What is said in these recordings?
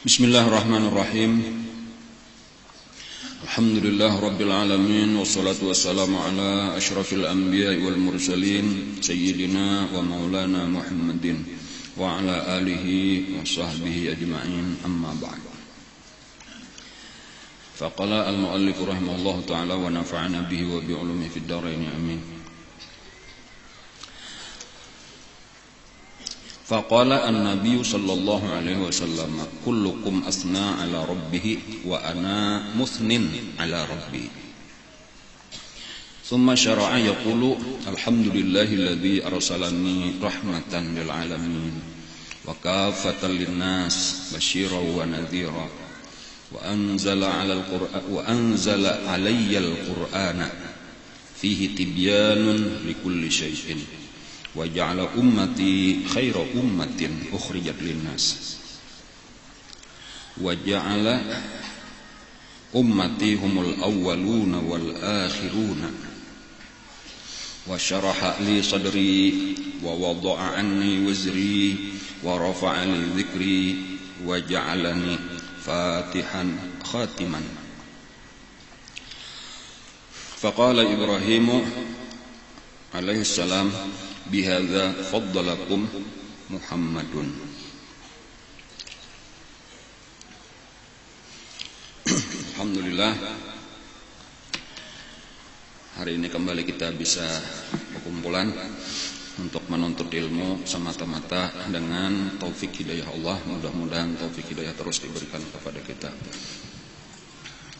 Bismillahirrahmanirrahim. Alhamdulillah Rabbil Alamin. Wassalatu wassalamu ala ashrafil anbiya wal mursalin Sayyidina wa maulana Muhammadin wa ala alihi wa sahbihi ajma'in, amma ba'd. Faqala al-muallif rahimahullah ta'ala wa nafa'ana bihi wa bi'ulumihi fid dharain, amin. Faqala an-nabiy sallallahu alaihi wasallam, kullukum asna ala rabbih wa ana muthnin ala rabbi. Thumma syara'a yaqulu alhamdulillahi alladhi arsalani rahmatan lil alamin wa kafatan linnas basyiran wa nadhira wa anzala alayya al-qur'ana fihi tibyanun likulli syai'in wa ja'ala ummati khaira ummatin ukhrijat linnas wa ja'ala ummati humul awwaluna wal akhiruna wa syaraha li sadri wa wada'a anni wizri wa rafa'a li dhikri wa ja'alani fatihan khatiman. Faqala Ibrahimu alaihi salam, bihadza faddalakum Muhammadun. Alhamdulillah, hari ini kembali kita bisa berkumpulan untuk menuntut ilmu semata-mata dengan taufik hidayah Allah. Mudah-mudahan taufik hidayah terus diberikan kepada kita.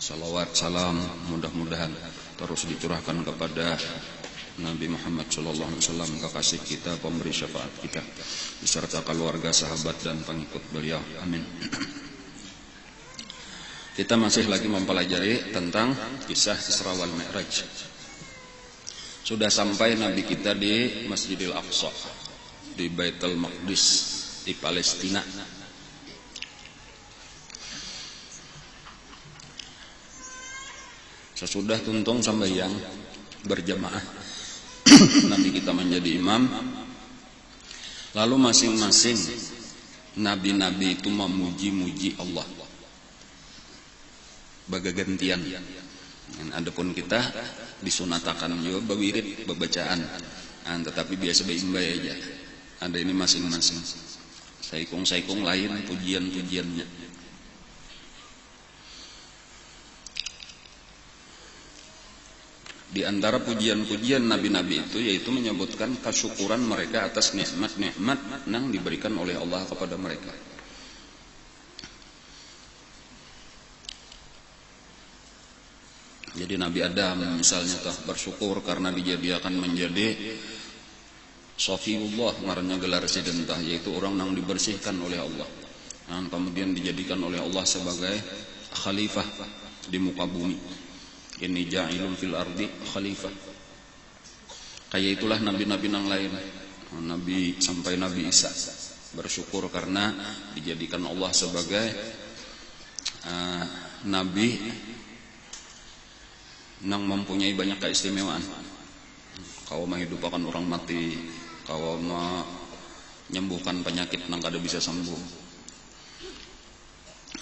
Salawat salam mudah-mudahan terus dicurahkan kepada Nabi Muhammad sallallahu alaihi wasallam, kekasih kita, pemberi syafaat kita, beserta keluarga, sahabat dan pengikut beliau. Amin. Kita masih lagi mempelajari tentang kisah Isra wal Mi'raj. Sudah sampai Nabi kita di Masjidil Aqsa, di Baitul Maqdis, di Palestina. Sesudah tuntung sembahyang berjamaah, Nabi kita menjadi imam. Lalu masing-masing nabi-nabi itu memuji-muji Allah bagagantian. Adapun kita disunatakan juga bewirid, bebacaan, tetapi biasa beimbai aja. Ada ini masing-masing. Saikung-saikung lain pujian-pujiannya. Di antara pujian-pujian nabi-nabi itu yaitu menyebutkan kesyukuran mereka atas nikmat-nikmat yang diberikan oleh Allah kepada mereka. Jadi Nabi Adam misalnya bersyukur karena dijadikan menjadi Safiyullah, ngarannya gelar sidentah, yaitu orang yang dibersihkan oleh Allah. Kemudian dijadikan oleh Allah sebagai khalifah di muka bumi. Ini ja'ilun fil ardi khalifah. Kayak itulah nabi-nabi yang lain. Nabi sampai Nabi Isa bersyukur karena dijadikan Allah sebagai nabi yang mempunyai banyak keistimewaan. Kau menghidupkan orang mati, kau menyembuhkan penyakit yang kada bisa sembuh.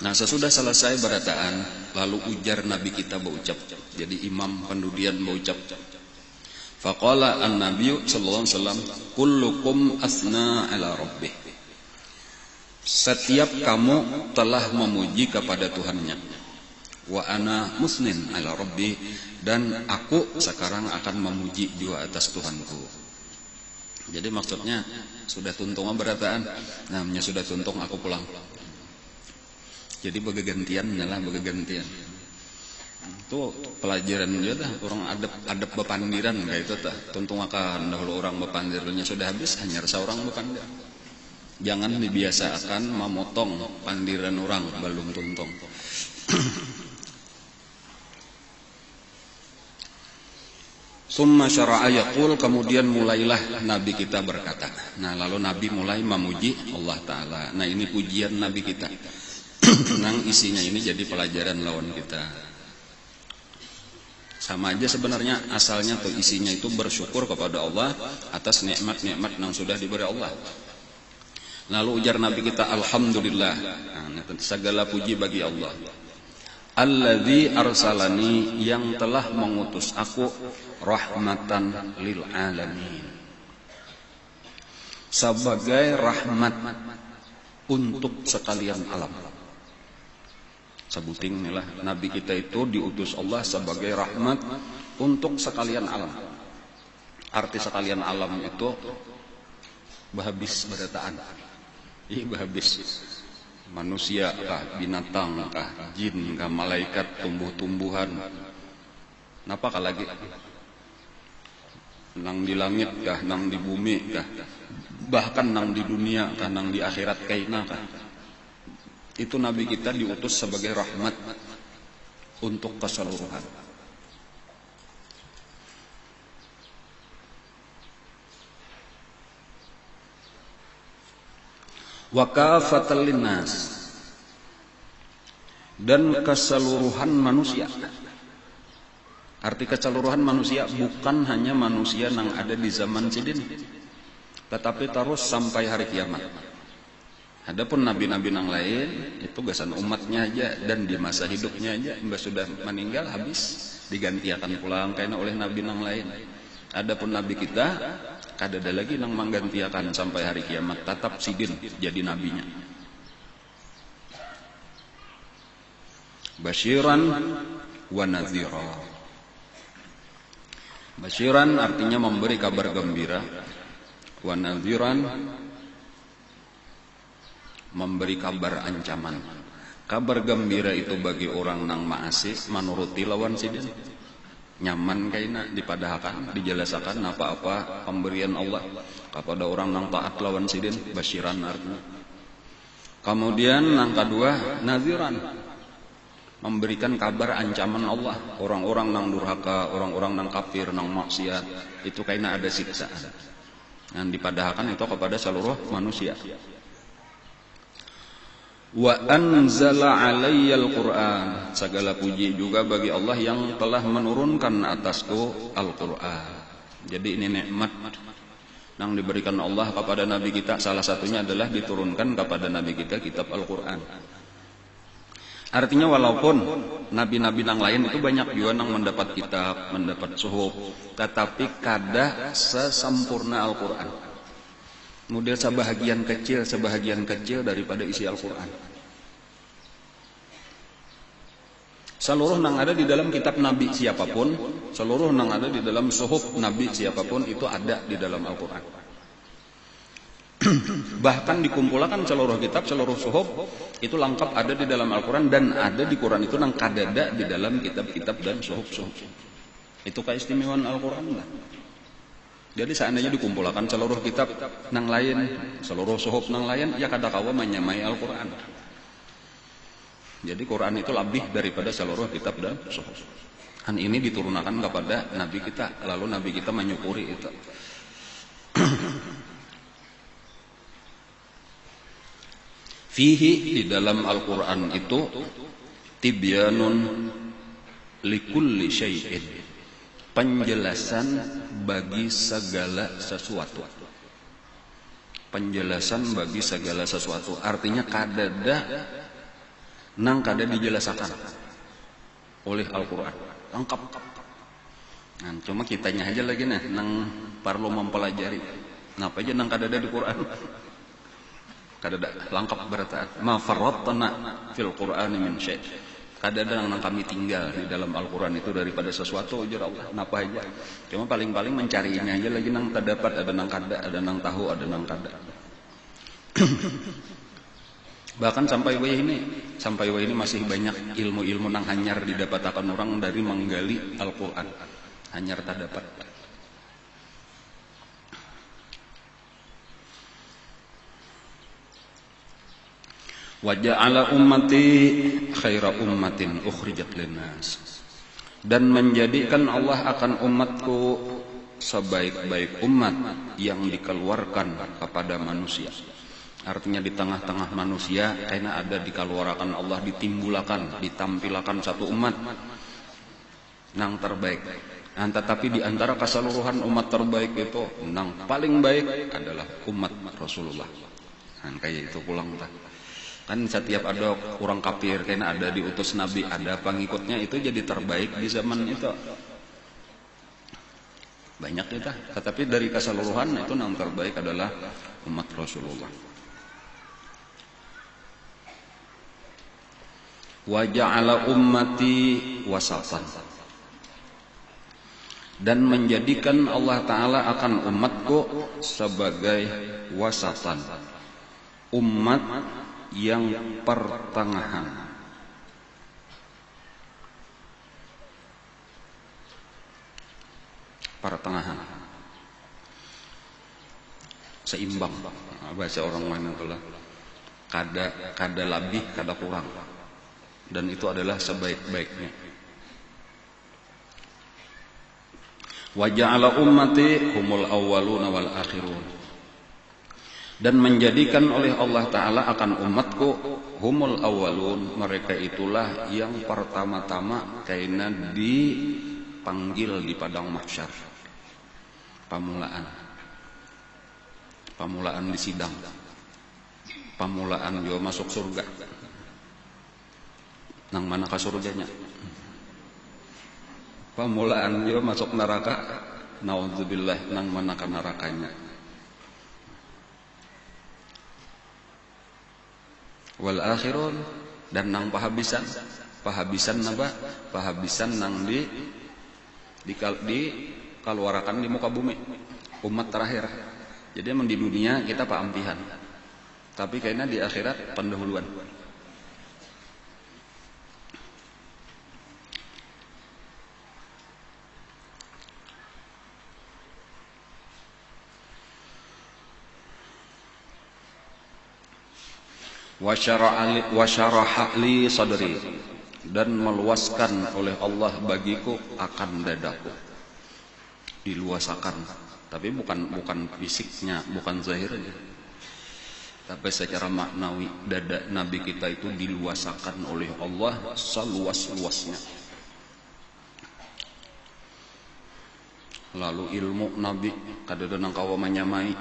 Nah, sesudah selesai berataan, lalu ujar Nabi kita berucap. Jadi imam pendudian berucap. Faqala an-nabiyyu sallallahu alaihi wasallam, kullukum asna ala rabbih. Setiap kamu telah memuji kepada Tuhannya. Wa ana musnin ala rabbi, dan aku sekarang akan memuji juga atas Tuhanku. Jadi maksudnya sudah tuntung berataan. Namanya sudah tuntung, aku pulang. Jadi begegantian nyalah begegantian. Itu pelajaran juga dah, orang adab bepandiran kayak itu tah. Tuntung akan dahulu orang bepandirnya sudah habis, hanya seorang bepandir. Jangan dibiasakan memotong pandiran orang belum tuntung. Summa syara'a yaqul, kemudian mulailah Nabi kita berkata. Nah, lalu Nabi mulai memuji Allah Ta'ala. Nah, ini pujian Nabi kita. Nang isinya ini jadi pelajaran lawan kita. Sama aja sebenarnya, asalnya tuh isinya itu bersyukur kepada Allah atas nikmat-nikmat yang sudah diberi Allah. Lalu ujar Nabi kita, alhamdulillah. Nah, segala puji bagi Allah. Alladzi arsalani, yang telah mengutus aku rahmatan lil alamin. Sebagai rahmat untuk sekalian alam. Sebuting inilah Nabi kita itu diutus Allah sebagai rahmat untuk sekalian alam. Arti sekalian alam itu bahabis berataan. Bahabis. Manusia kah, binatang kah, jin kah, malaikat, tumbuh-tumbuhan. Napa kah lagi? Nang di langit kah, nang di bumi kah, bahkan nang di dunia kah, nang di akhirat kaina kah. Itu Nabi kita diutus sebagai rahmat untuk keseluruhan. Wa kafatan linnas, dan keseluruhan manusia. Arti keseluruhan manusia bukan hanya manusia yang ada di zaman sidin, tetapi terus sampai hari kiamat. Adapun nabi-nabi yang lain itu gasan umatnya aja, dan di masa hidupnya aja mbak sudah meninggal habis, digantikan pulang karena oleh nabi yang lain. Adapun nabi kita kada ada lagi nang menggantikan sampai hari kiamat, tetap sidin jadi nabinya. Basyiran wa nadhira. Basyiran artinya memberi kabar gembira, wa nadhiran memberi kabar ancaman. Kabar gembira itu bagi orang nang maasih menuruti lawan sidin, nyaman kaina dipadahkan, dijelasakan apa-apa pemberian Allah kepada orang nang taat lawan sidin, basyiran artinya. Kemudian nang kedua nadhiran, memberikan kabar ancaman Allah, orang-orang nang durhaka, orang-orang nang kafir, nang maksiat, itu kaina ada siksaan. Dan dipadahkan itu kepada seluruh manusia. Wa anzala alayyal Qur'an, segala puji juga bagi Allah yang telah menurunkan atasku Al-Qur'an. Jadi ini nikmat yang diberikan Allah kepada Nabi kita, salah satunya adalah diturunkan kepada Nabi kita kitab Al-Qur'an. Artinya walaupun nabi-nabi yang lain itu banyak juga yang mendapat kitab, mendapat suhuf, tetapi kada sesempurna Al-Qur'an. Model sebahagian kecil daripada isi Al-Quran. Seluruh yang ada di dalam kitab Nabi siapapun, seluruh yang ada di dalam suhuf Nabi siapapun, itu ada di dalam Al-Quran. Bahkan dikumpulkan seluruh kitab, seluruh suhuf itu lengkap ada di dalam Al-Quran, dan ada di Quran itu nang kadada di dalam kitab-kitab dan suhuf-suhuf. Itu keistimewaan Al-Quran lah. Jadi seandainya dikumpulkan seluruh kitab nang lain, seluruh suhuf nang lain, ya kada kawa menyamai Al-Quran. Jadi Quran itu lebih daripada seluruh kitab dan suhuf. Dan ini diturunkan kepada Nabi kita, lalu Nabi kita menyukuri itu. Fihi, di dalam Al-Quran itu tibyanun likulli syai'in, penjelasan bagi segala sesuatu. Penjelasan bagi segala sesuatu artinya kadada nang kada dijelaskan oleh Al-Quran, lengkap. Nah, cuma kitanya aja lagi nih nang perlu mempelajari. Napa aja nang kadada di Quran? Kadada lengkap berataan. Ma farratna fil Qur'ani min syai'. Kadang yang kami tinggal di dalam Al-Quran itu daripada sesuatu ujar Allah, napa aja. Cuma paling-paling mencarinya aja lagi nang terdapat, ada nang kada, ada nang tahu, ada nang kada. Bahkan sampai weh ini masih banyak ilmu-ilmu nang hanyar didapatkan orang dari menggali Al-Quran. Hanyar terdapat. Wa ja'ala ummati khaira ummatin ukhrijat linnas, dan menjadikan Allah akan umatku sebaik-baik umat yang dikeluarkan kepada manusia. Artinya di tengah-tengah manusia karena ada dikeluarkan Allah, ditimbulakan, ditampilakan satu umat nang terbaik. Nah, tetapi di antara keseluruhan umat terbaik itu nang paling baik adalah umat Rasulullah. Nah, kayak itu pulang tah. Kan setiap ada orang kafir, karena ada diutus nabi, ada pengikutnya, itu jadi terbaik di zaman itu. Banyak ya tah. Tetapi dari keseluruhan itu yang terbaik adalah umat Rasulullah. Wa ja'ala ummati wasatan. Dan menjadikan Allah Ta'ala akan umatku sebagai wasatan. Umat yang pertengahan. Pertengahan. Seimbang. Bahasa orang mana itulah. Kada lebih, kada kurang. Dan itu adalah sebaik-baiknya. Wa ja'ala ummati humul awwaluna wal akhirun. Dan menjadikan oleh Allah Ta'ala akan umatku humul awwalun, mereka itulah yang pertama-tama karena dipanggil di padang mahsyar. Pamulaan di sidang, pamulaan juga masuk surga. Nang mana ka surganya? Pamulaan juga masuk neraka. Naudzubillah, nang mana ka nerakanya? Wal akhirun, dan nang pahabisan napa? Pahabisan nang dikaluarakan di muka bumi, umat terakhir. Jadi emang di dunia kita paampihan, tapi kayaknya di akhirat pendahuluan. Wa syaraha li sadri, dan meluaskan oleh Allah bagiku akan dadaku. Diluasakan, tapi bukan fisiknya, bukan zahirnya, tapi secara maknawi. Dada Nabi kita itu diluasakan oleh Allah seluas-luasnya. Lalu ilmu Nabi kadang-kadang kawa menyamai.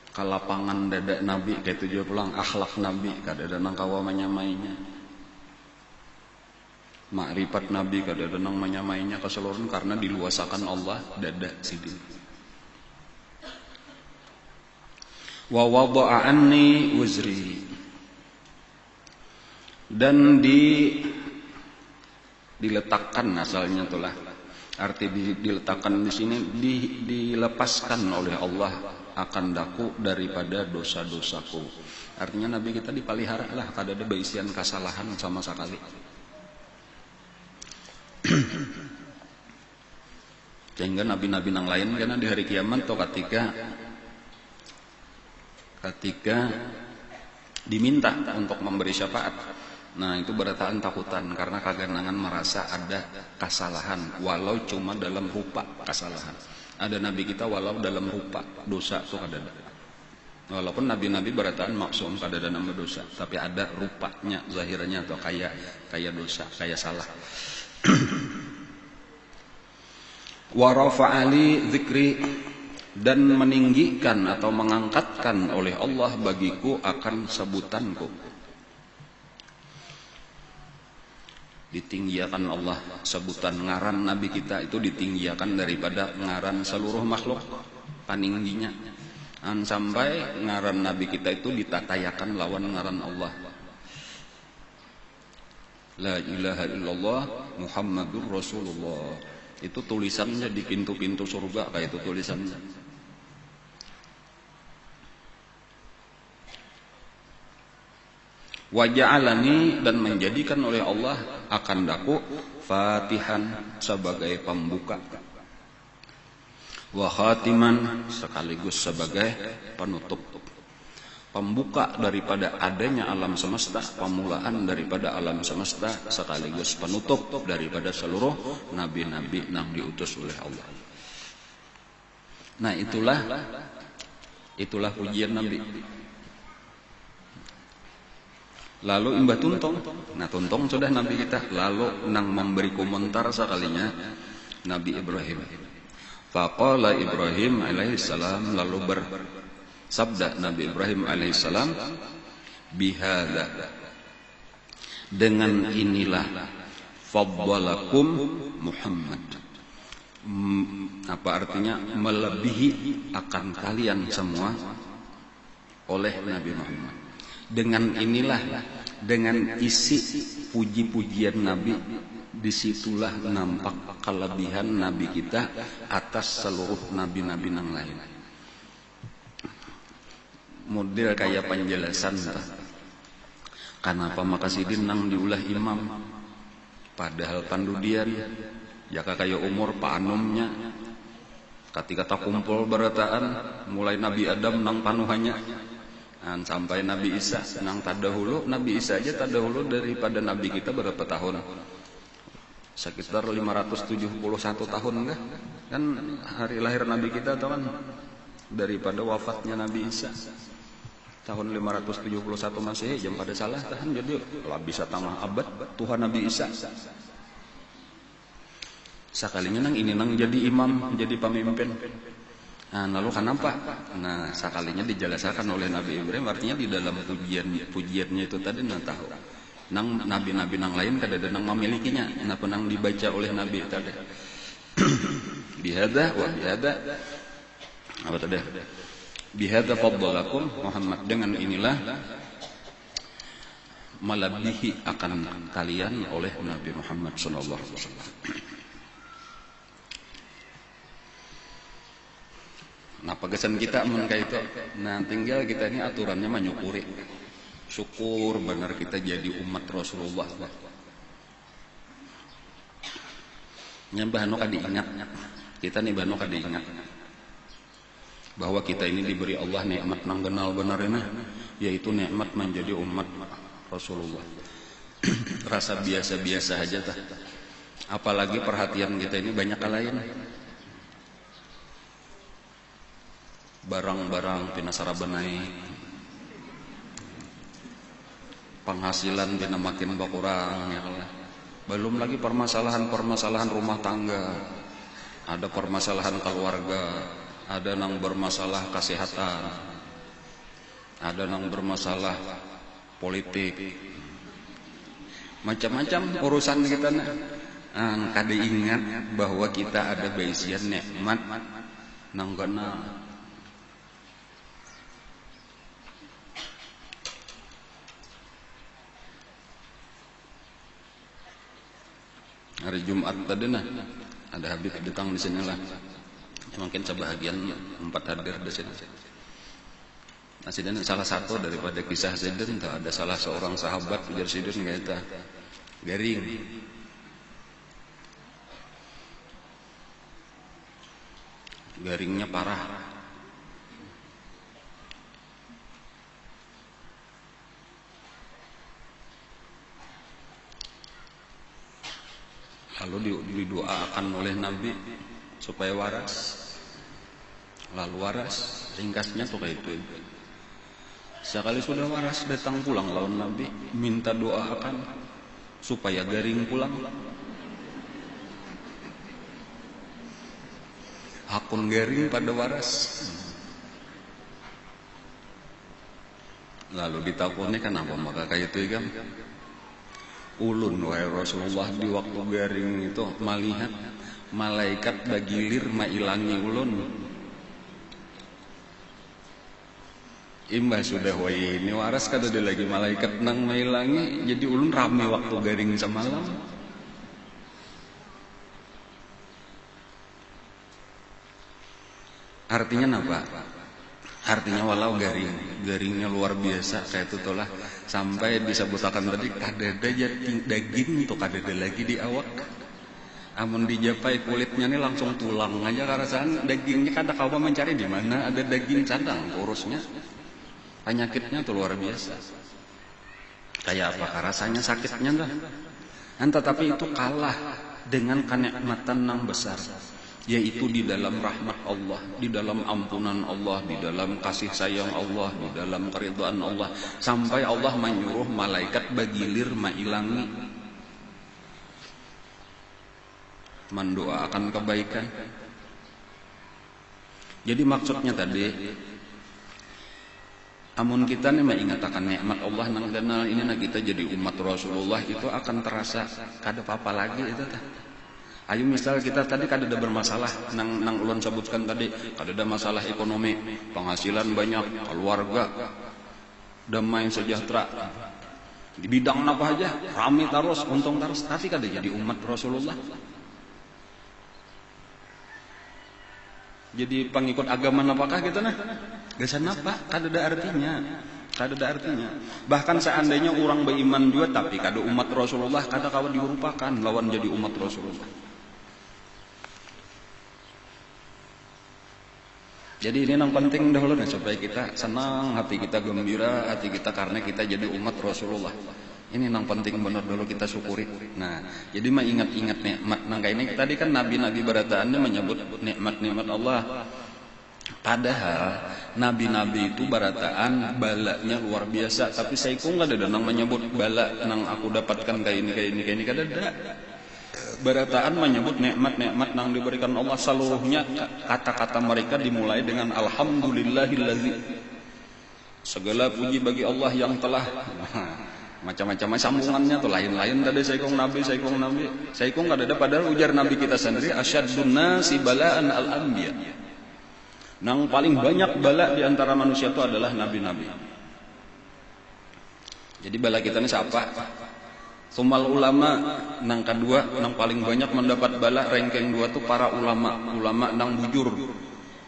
Kalapangan dada Nabi kayak itu juga pulang. Akhlak Nabi kadang-kadang kawa menyamainya. Makrifat Nabi kadang-kadang menyamainya keseluruhan, karena diluasakan Allah dada sini. Wa wada'a anni wuzri, dan diletakkan, asalnya itulah arti diletakkan di sini, dilepaskan oleh Allah akan daku daripada dosa-dosaku. Artinya Nabi kita dipelihara lah, kada ada baisian kesalahan sama sekali. Sehingga nabi-nabi yang lain karena di hari kiamat atau ketika diminta untuk memberi syafaat, nah itu berataan takutan karena kaganangan merasa ada kesalahan, walau cuma dalam rupa kesalahan. Ada nabi kita walau dalam rupa dosa itu kada ada. Walaupun nabi-nabi berataan maksum kada ada nama dosa, tapi ada rupanya, zahirnya atau kayak dosa, kayak salah. Wa rafa'ali dzikri, dan meninggikan atau mengangkatkan oleh Allah bagiku akan sebutanku. Ditinggiakan Allah sebutan ngaran Nabi kita itu, ditinggiakan daripada ngaran seluruh makhluk paningginya. Sampai ngaran Nabi kita itu ditatayakan lawan ngaran Allah. La ilaha illallah Muhammadur Rasulullah. Itu tulisannya di pintu-pintu surga, kayak itu tulisannya. Wa ja'alani, dan menjadikan oleh Allah akan daku fatihan sebagai pembuka, wa khatiman sekaligus sebagai penutup. Pembuka daripada adanya alam semesta, pemulaan daripada alam semesta, sekaligus penutup daripada seluruh nabi-nabi yang diutus oleh Allah. Nah itulah pujian Nabi. Lalu imbah tuntong. Nah tuntong sudah Nabi kita. Lalu nang memberi komentar sekalinya Nabi Ibrahim. Faqala Ibrahim alaihissalam, lalu Sabda Nabi Ibrahim alaihissalam, bihadza, dengan inilah, faddalakum Muhammad, apa artinya, melebihi akan kalian semua oleh Nabi Muhammad. Dengan inilah, dengan isi puji-pujian Nabi, disitulah nampak kelebihan Nabi kita atas seluruh nabi-nabi yang lain. Model kayak penjelasan, kenapa makasidin nang diulah imam, padahal pandudian jaka kayak umur panumnya, ketika tak kumpul berataan, mulai Nabi Adam nang panuhannya, dan sampai Nabi Isa nang tadahulu. Nabi Isa aja tadahulu daripada Nabi kita berapa tahun? Sekitar 571 tahun enggak? Kan hari lahir Nabi kita tahu kan, daripada wafatnya Nabi Isa tahun 571 Masehi, jam pada salah tahan, jadi lah bisa tambah abad Tuhan Nabi Isa. Sakalinya nang ini nang jadi imam, jadi pemimpin. Nah, lalu kenapa? Nah, sakalinya dijelaskan oleh Nabi Ibrahim, artinya di dalam pujiannya itu tadi nang tahu. Nang nabi-nabi nang lain kada ada nang memilikinya, napa nang dibaca oleh Nabi tadi. Bihadza wa bihadza, apa tadi? Bihadza faddalakum Muhammad, dengan inilah melebihi akan kalian oleh Nabi Muhammad sallallahu alaihi wasallam. Nah, pegesan kita mun kayak itu. Nah, tinggal kita ini aturannya menyukuri. Syukur benar kita jadi umat Rasulullah. Nyambah nu kada ingat. Kita nih bano kada ingat bahwa kita ini diberi Allah nikmat nang genal benarina, yaitu nikmat menjadi umat Rasulullah. Rasa biasa-biasa aja tah. Apalagi perhatian kita ini banyak lain. Barang-barang pinasara benai, penghasilan bina makin berkurang ya Allah. Belum lagi permasalahan-permasalahan rumah tangga, ada permasalahan keluarga, ada nang bermasalah kesehatan, ada nang bermasalah politik, macam-macam urusan kita. Kada ingat bahwa kita ada baisian nikmat nang genal. Hari Jumat tadi ada Habib datang di sini lah. Mungkin sebahagian 4 hadir di sini. Nah, sidin salah satu daripada kisah sidin, ada salah seorang sahabat ujar sidin kata garing. Garingnya parah. Lalu didoakan oleh Nabi supaya waras. Lalu waras, ringkasnya tuh kayak itu. Sekali sudah waras datang pulang lawan Nabi, minta doakan supaya garing pulang. Hakun garing pada waras. Lalu ditakutnya kenapa maka kayak itu kan? Ulun wahai Rasulullah, di waktu garing itu melihat malaikat bagilir mailangi ulun. Imbah sudah wahai ini waras kada ada lagi malaikat nang mailangi, jadi ulun rame waktu garing semalam. Artinya apa? Artinya walau garingnya luar biasa kayak itu tolah, sampai disebutakan tadi kadada daging tuh kadada lagi di awak. Amun dijapai kulitnya nih langsung tulang aja karasan, dagingnya kada kau mencari di mana ada daging cadang urusnya. Penyakitnya tuh luar biasa. Kayak apa rasanya sakitnya dah. Tetapi itu kalah dengan kenikmatan yang besar, yaitu di dalam rahmat Allah, di dalam ampunan Allah, di dalam kasih sayang Allah, di dalam keridhaan Allah, sampai Allah menyuruh malaikat bagilir mailangi, mendoakan kebaikan. Jadi maksudnya tadi, Amun kita nih mengatakan nikmat Allah nang kenal ini nah kita jadi umat Rasulullah itu akan terasa kada apa-apa lagi itu tah. Ayo misal kita tadi kada ada bermasalah nang ulun sebutkan tadi, kada ada masalah ekonomi, penghasilan banyak, keluarga damai sejahtera. Di bidang apa aja rame terus, untung terus, tapi kada jadi umat Rasulullah. Jadi pengikut agama apakah gitu nah? Gasan apa? Kada ada artinya. Kada ada artinya. Bahkan seandainya orang beriman juga tapi kada umat Rasulullah, kada kawan diurupakan lawan jadi umat Rasulullah. Jadi ini yang penting dahulu nih supaya kita senang, hati kita gembira, hati kita karena kita jadi umat Rasulullah. Ini yang penting benar dulu kita syukuri. Nah, jadi mah ingat-ingat nikmat. Nah, kayak ini tadi kan nabi-nabi berataannya menyebut nikmat-nikmat Allah. Padahal nabi-nabi itu barataan balanya luar biasa, tapi saya kok nggak ada nang menyebut bala nang aku dapatkan kayak ini kada ada. Barataan menyebut nikmat-nikmat nang diberikan Allah seluruhnya, kata-kata mereka dimulai dengan alhamdulillahillazi. Segala puji bagi Allah yang telah macam-macam sambungannya tuh lain-lain tadi saya kong nabi saya kong ada padahal ujar nabi kita sendiri asyadun nasi balaan al-anbiya. Nang paling banyak bala di antara manusia itu adalah nabi-nabi. Jadi bala kita ini siapa? Sumal ulama nang kedua nang paling banyak mendapat bala ranking 2 tuh para ulama nang bujur.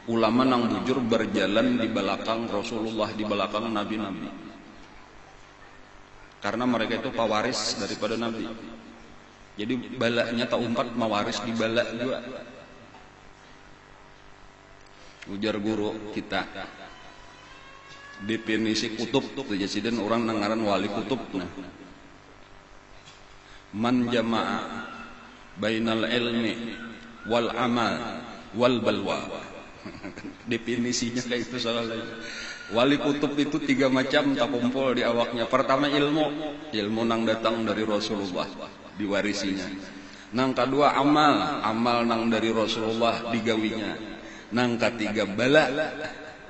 Ulama nang bujur berjalan di belakang Rasulullah, di belakang nabi-nabi. Karena mereka itu pewaris daripada nabi. Jadi balanya tak umpat mewaris di bala juga. Ujar guru kita definisi kutub tuh jadi orang nangaran wali kutub nah. Man jama'a bainal ilmi wal amal wal balwa. Definisinya kayak itu soalnya. Wali kutub itu 3 macam tak kumpul di awaknya. Pertama ilmu nang datang dari Rasulullah diwarisinya. Nang kedua amal nang dari Rasulullah digawinya. Nang ketiga bala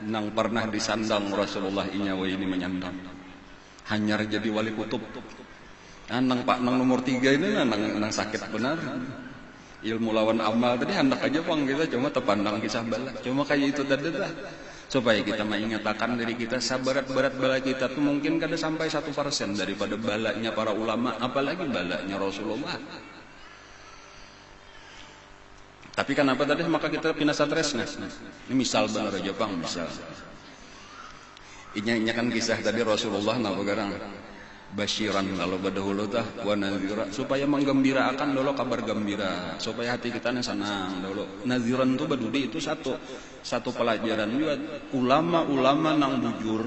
nang pernah disandang Rasulullah inyawa ini menyandang. Hanyar jadi wali kutub. Nang nomor 3 ini nang sakit benar. Ilmu lawan amal tadi hendak aja bang kita cuma terpandang kisah bala. Cuma kayak itu tadi dah. Supaya kita mengingatkan diri kita sabarat-barat bala kita tuh mungkin kada sampai 1% daripada balanya para ulama, apalagi balanya Rasulullah. Tapi kenapa tadi maka kita pindah stres nah. Ini misal benar aja bang, misal. Ini kan kisah tadi Rasulullah napa garang basyiran kalau badahulu tah wa nadhira supaya menggembirakan dulu kabar gembira supaya hati kita senang dulu. Nadhiran tuh badudi itu satu pelajaran juga ulama-ulama nang bujur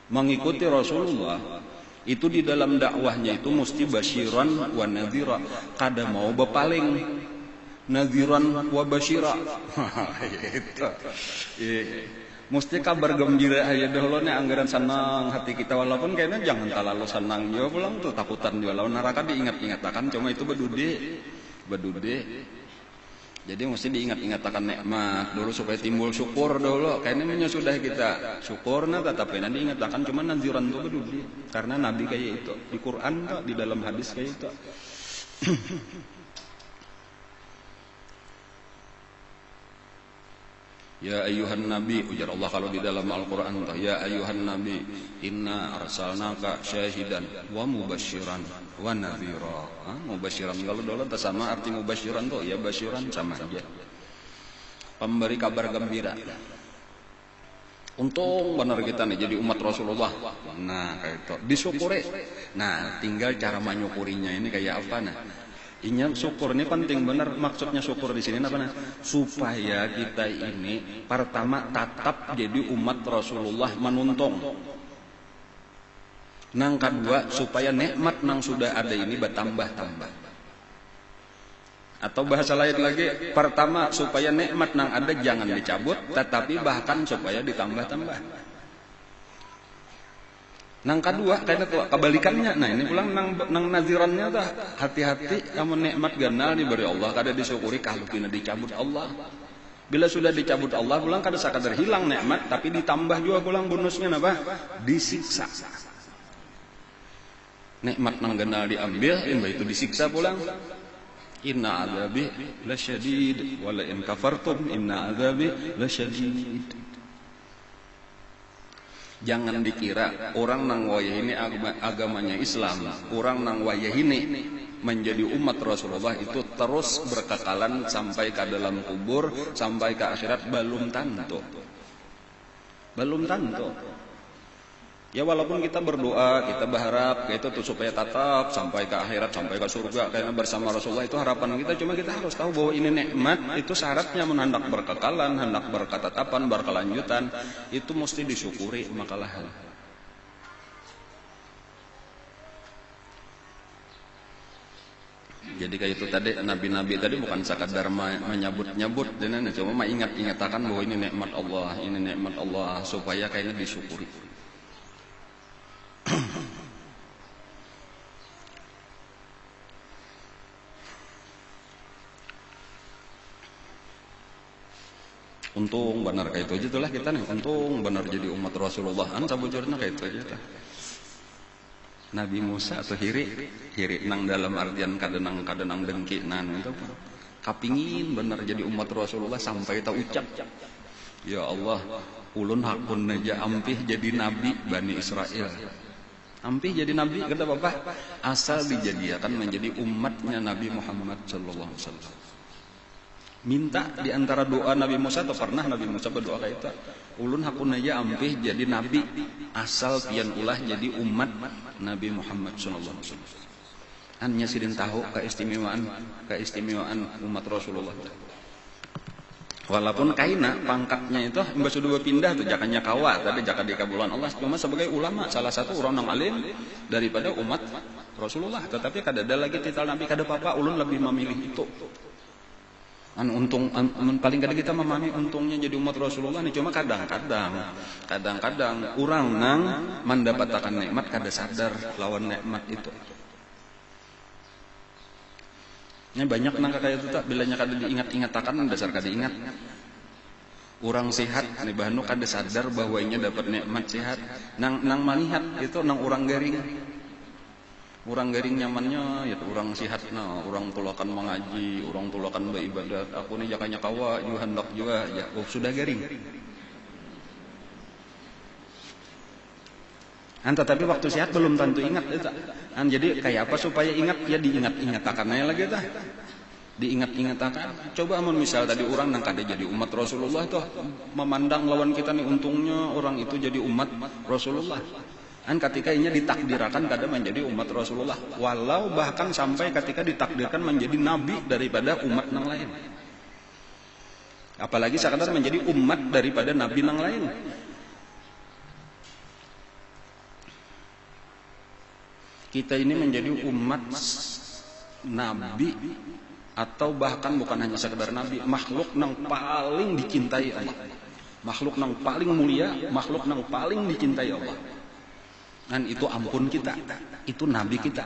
mengikuti Rasulullah itu di dalam dakwahnya itu mesti basyiran wa nadhira kada mau bepaling nadhiran wa basyira itu mesti kabar gembira aja dahulu nih anggaran senang hati kita walaupun kayaknya jangan terlalu senang juga pulang tuh takutan juga lawan neraka diingat-ingatkan cuma itu bedude jadi mesti diingat-ingatkan nikmat dulu supaya timbul syukur dulu kayaknya sudah kita syukur nah tetapi nanti ingatkan cuma naziran tuh bedude karena nabi kayak itu di Quran tuh di dalam hadis kayak itu. Ya ayuhan nabi ujar Allah kalau di dalam Al-Qur'an ya ayuhan nabi inna arsalnaka syahidan wa mubasyiran wa nadhira. Mubasyiran kalau dulu tak sama arti mubasyiran tuh ya basyiran sama aja. Pemberi kabar gembira. Untung benar kita nih jadi umat Rasulullah. Nah, kayak itu disyukuri. Nah, tinggal cara menyukurinya ini kayak apa nah? Ingat syukur ini penting benar maksudnya syukur di sini apa nah? Supaya kita ini pertama tetap jadi umat Rasulullah menuntung. Nang kedua supaya nikmat nang sudah ada ini bertambah-tambah. Atau bahasa lain lagi pertama supaya nikmat nang ada jangan dicabut tetapi bahkan supaya ditambah-tambah. Nang kedua kayaknya kebalikannya. Nah ini pulang nang nazirannya dah hati-hati kamu nikmat ganal diberi Allah kada disyukuri kalau kena dicabut Allah. Bila sudah dicabut Allah pulang kada sakadar hilang nikmat, tapi ditambah juga pulang bonusnya apa? Disiksa. Nikmat nang genal diambil, imbah itu disiksa pulang. Inna azabi lasyadid wa la in kafartum inna azabi lasyadid. Jangan dikira orang nang wayahini agamanya Islam, orang nang wayahini menjadi umat Rasulullah itu terus berkekalan sampai ke dalam kubur, sampai ke akhirat, belum tentu. Belum tentu. Ya walaupun kita berdoa, kita berharap itu tuh supaya tetap sampai ke akhirat, sampai ke surga karena bersama Rasulullah, itu harapan kita. Cuma kita harus tahu bahwa ini nikmat itu syaratnya hendak berkekalan, hendak berketetapan, berkelanjutan, itu mesti disyukuri makalah. Jadi kayak itu tadi, nabi-nabi tadi bukan sekadar menyebut-nyebut, dan cuma ingat-ingatakan bahwa ini nikmat Allah, ini nikmat Allah, supaya kayaknya disyukuri. Untung benar kayak itu aja tuh lah kita nih, untung benar jadi umat Rasulullah. Sabujurna kayak itu aja tuh. Nabi Musa atau hiri nang dalam artian kadenang dengkinan itu kapingin bener jadi umat Rasulullah sampai tak ucap, ya Allah, ulun hakun aja ampih jadi nabi Bani Israel, ampih jadi nabi, kata bapak, asal dijadikan menjadi umatnya Nabi Muhammad sallallahu alaihi wasallam. Minta di antara doa Nabi Musa, atau pernah Nabi Musa berdoa kayak itu, ulun hakun aja ampih jadi nabi, asal pian ulah jadi umat Nabi Muhammad sallallahu alaihi wasallam. Hanya sidin tahu keistimewaan umat Rasulullah. Walaupun kaina pangkatnya itu mbak sudah pindah tuh jakanya kawa, tadi jaka di kabulan Allah, cuma sebagai ulama salah satu orang nang alim daripada umat Rasulullah. Tetapi kada ada lagi titel nabi, kada apa-apa, ulun lebih memilih itu. Untung paling kadang kita memahami untungnya jadi umat Rasulullah nih, cuma kadang-kadang orang nang mendapatkan nikmat kada sadar lawan nikmat itu. Ini banyak nang kayak itu tak, bilanya kada diingat-ingatakan dasar kada ingat. Orang sehat nih bahanu kada sadar bahwa ini dapat nikmat sehat. Nang manihat itu nang orang garing. Orang garing nyamannya ya orang sihat, nah orang tulakan mengaji, orang tulakan beribadat, aku nih jakanya kawa juga hendak juga ya, sudah garing. Tetapi waktu sehat belum tentu ingat itu. Jadi kayak apa supaya ingat, ya diingat-ingatakannya lagi tah. Diingat-ingatakan. Coba amun misal tadi orang nang kada jadi umat Rasulullah tuh memandang lawan kita nih, untungnya orang itu jadi umat Rasulullah. Ketika ini ditakdirkan kada menjadi umat Rasulullah, walau bahkan sampai ketika ditakdirkan menjadi nabi daripada umat nang lain, apalagi sekadar menjadi umat daripada nabi nang lain. Kita ini menjadi umat nabi, atau bahkan bukan hanya sekadar nabi, makhluk nang paling dicintai Allah, makhluk nang paling mulia, makhluk nang paling dicintai Allah. Dan itu ampun kita, itu nabi kita.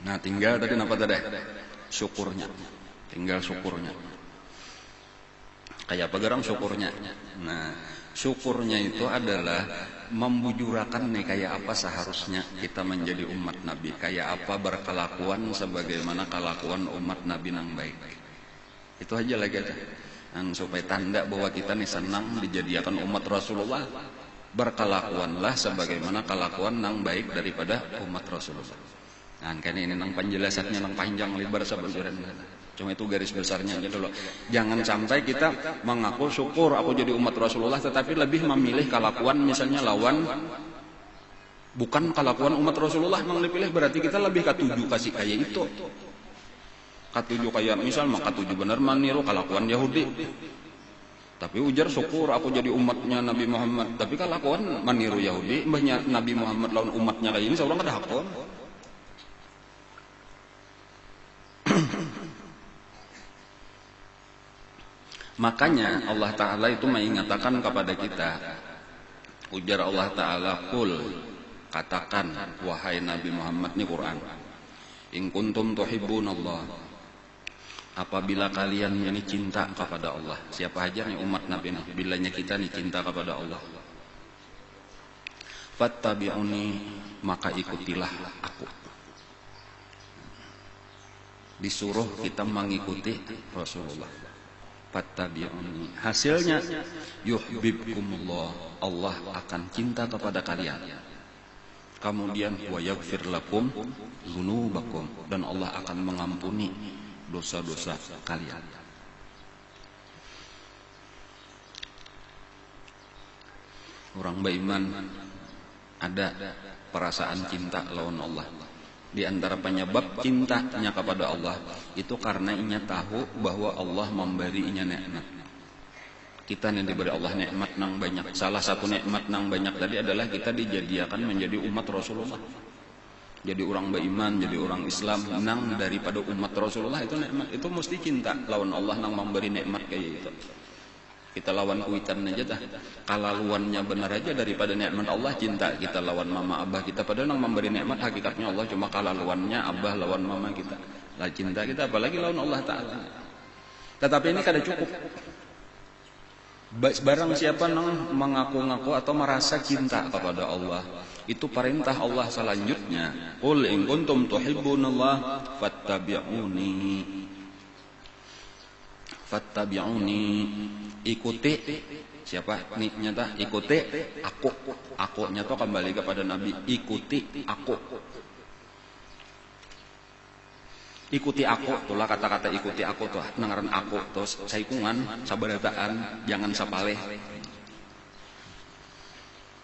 Nah tinggal tadi apa tadi? Syukurnya. Tinggal syukurnya. Kayak apa gerang syukurnya? Nah syukurnya itu adalah membujurakan nih kayak apa seharusnya kita menjadi umat nabi. Kayak apa berkelakuan sebagaimana kelakuan umat nabi nang baik. Itu aja lagi aja. Dan supaya tanda bahwa kita nih senang dijadikan umat Rasulullah. Berkelakuanlah sebagaimana kelakuan nang baik daripada umat Rasulullah. Nah, kan ini nang penjelasannya nang panjang lebar sebenarnya. Cuma itu garis besarnya aja dulu. Jangan sampai kita mengaku syukur aku jadi umat Rasulullah, tetapi lebih memilih kelakuan misalnya lawan bukan kelakuan umat Rasulullah nang dipilih, berarti kita lebih katuju kasih kayak itu. Katuju kayak misal maka tuju benar maniru kelakuan Yahudi. Tapi ujar syukur aku jadi umatnya Nabi Muhammad. Tapi kalau kelakuan maniru Yahudi, mbahnya Nabi Muhammad lawan umatnya kayak ini, seorang kada hakon. Makanya Allah Ta'ala itu mengatakan kepada kita, ujar Allah Ta'ala, qul, katakan wahai Nabi Muhammad, ini Quran, in kuntum tuhibbunallah, apabila kalian ini cinta kepada Allah, siapa aja nih umat Nabi nih, bilanya kita nih cinta kepada Allah, fattabi'uni, maka ikutilah aku. Disuruh kita mengikuti Rasulullah. Fattabi'uni, hasilnya yuhibbukumullah, Allah akan cinta kepada kalian. Kemudian wa yaghfir lakum dzunubakum, dan Allah akan mengampuni dosa-dosa kalian. Orang beriman ada perasaan cinta lawan Allah. Di antara penyebab cintanya kepada Allah itu karena inya tahu bahwa Allah memberi inya nikmat. Kita yang diberi Allah nikmat nang banyak. Salah satu nikmat nang banyak tadi adalah kita dijadikan menjadi umat Rasulullah. Jadi orang beriman, jadi orang Islam nang daripada umat Rasulullah itu nikmat. Itu mesti cinta lawan Allah nang memberi nikmat kayak itu. Kita lawan kuitan aja dah. Kalaluannya benar aja daripada nikmat Allah, cinta kita lawan mama abah kita. Padahal yang memberi nikmat hakikatnya Allah, cuma kalaluannya abah lawan mama kita. Lah cinta kita apalagi lawan Allah Ta'ala. Tetapi ini kada cukup. Barang siapa yang mengaku-ngaku atau merasa cinta kepada Allah, itu perintah Allah selanjutnya. Qul in kuntum tuhibbunallah fattabi'uni. Fattabi'uni, ikuti siapa nih nyata, ikuti aku nyata kembali kepada Nabi, ikuti aku, ikuti aku. Itulah kata-kata ikuti aku tuh nengaran aku terus saikungan sabarataan, jangan sapaleh,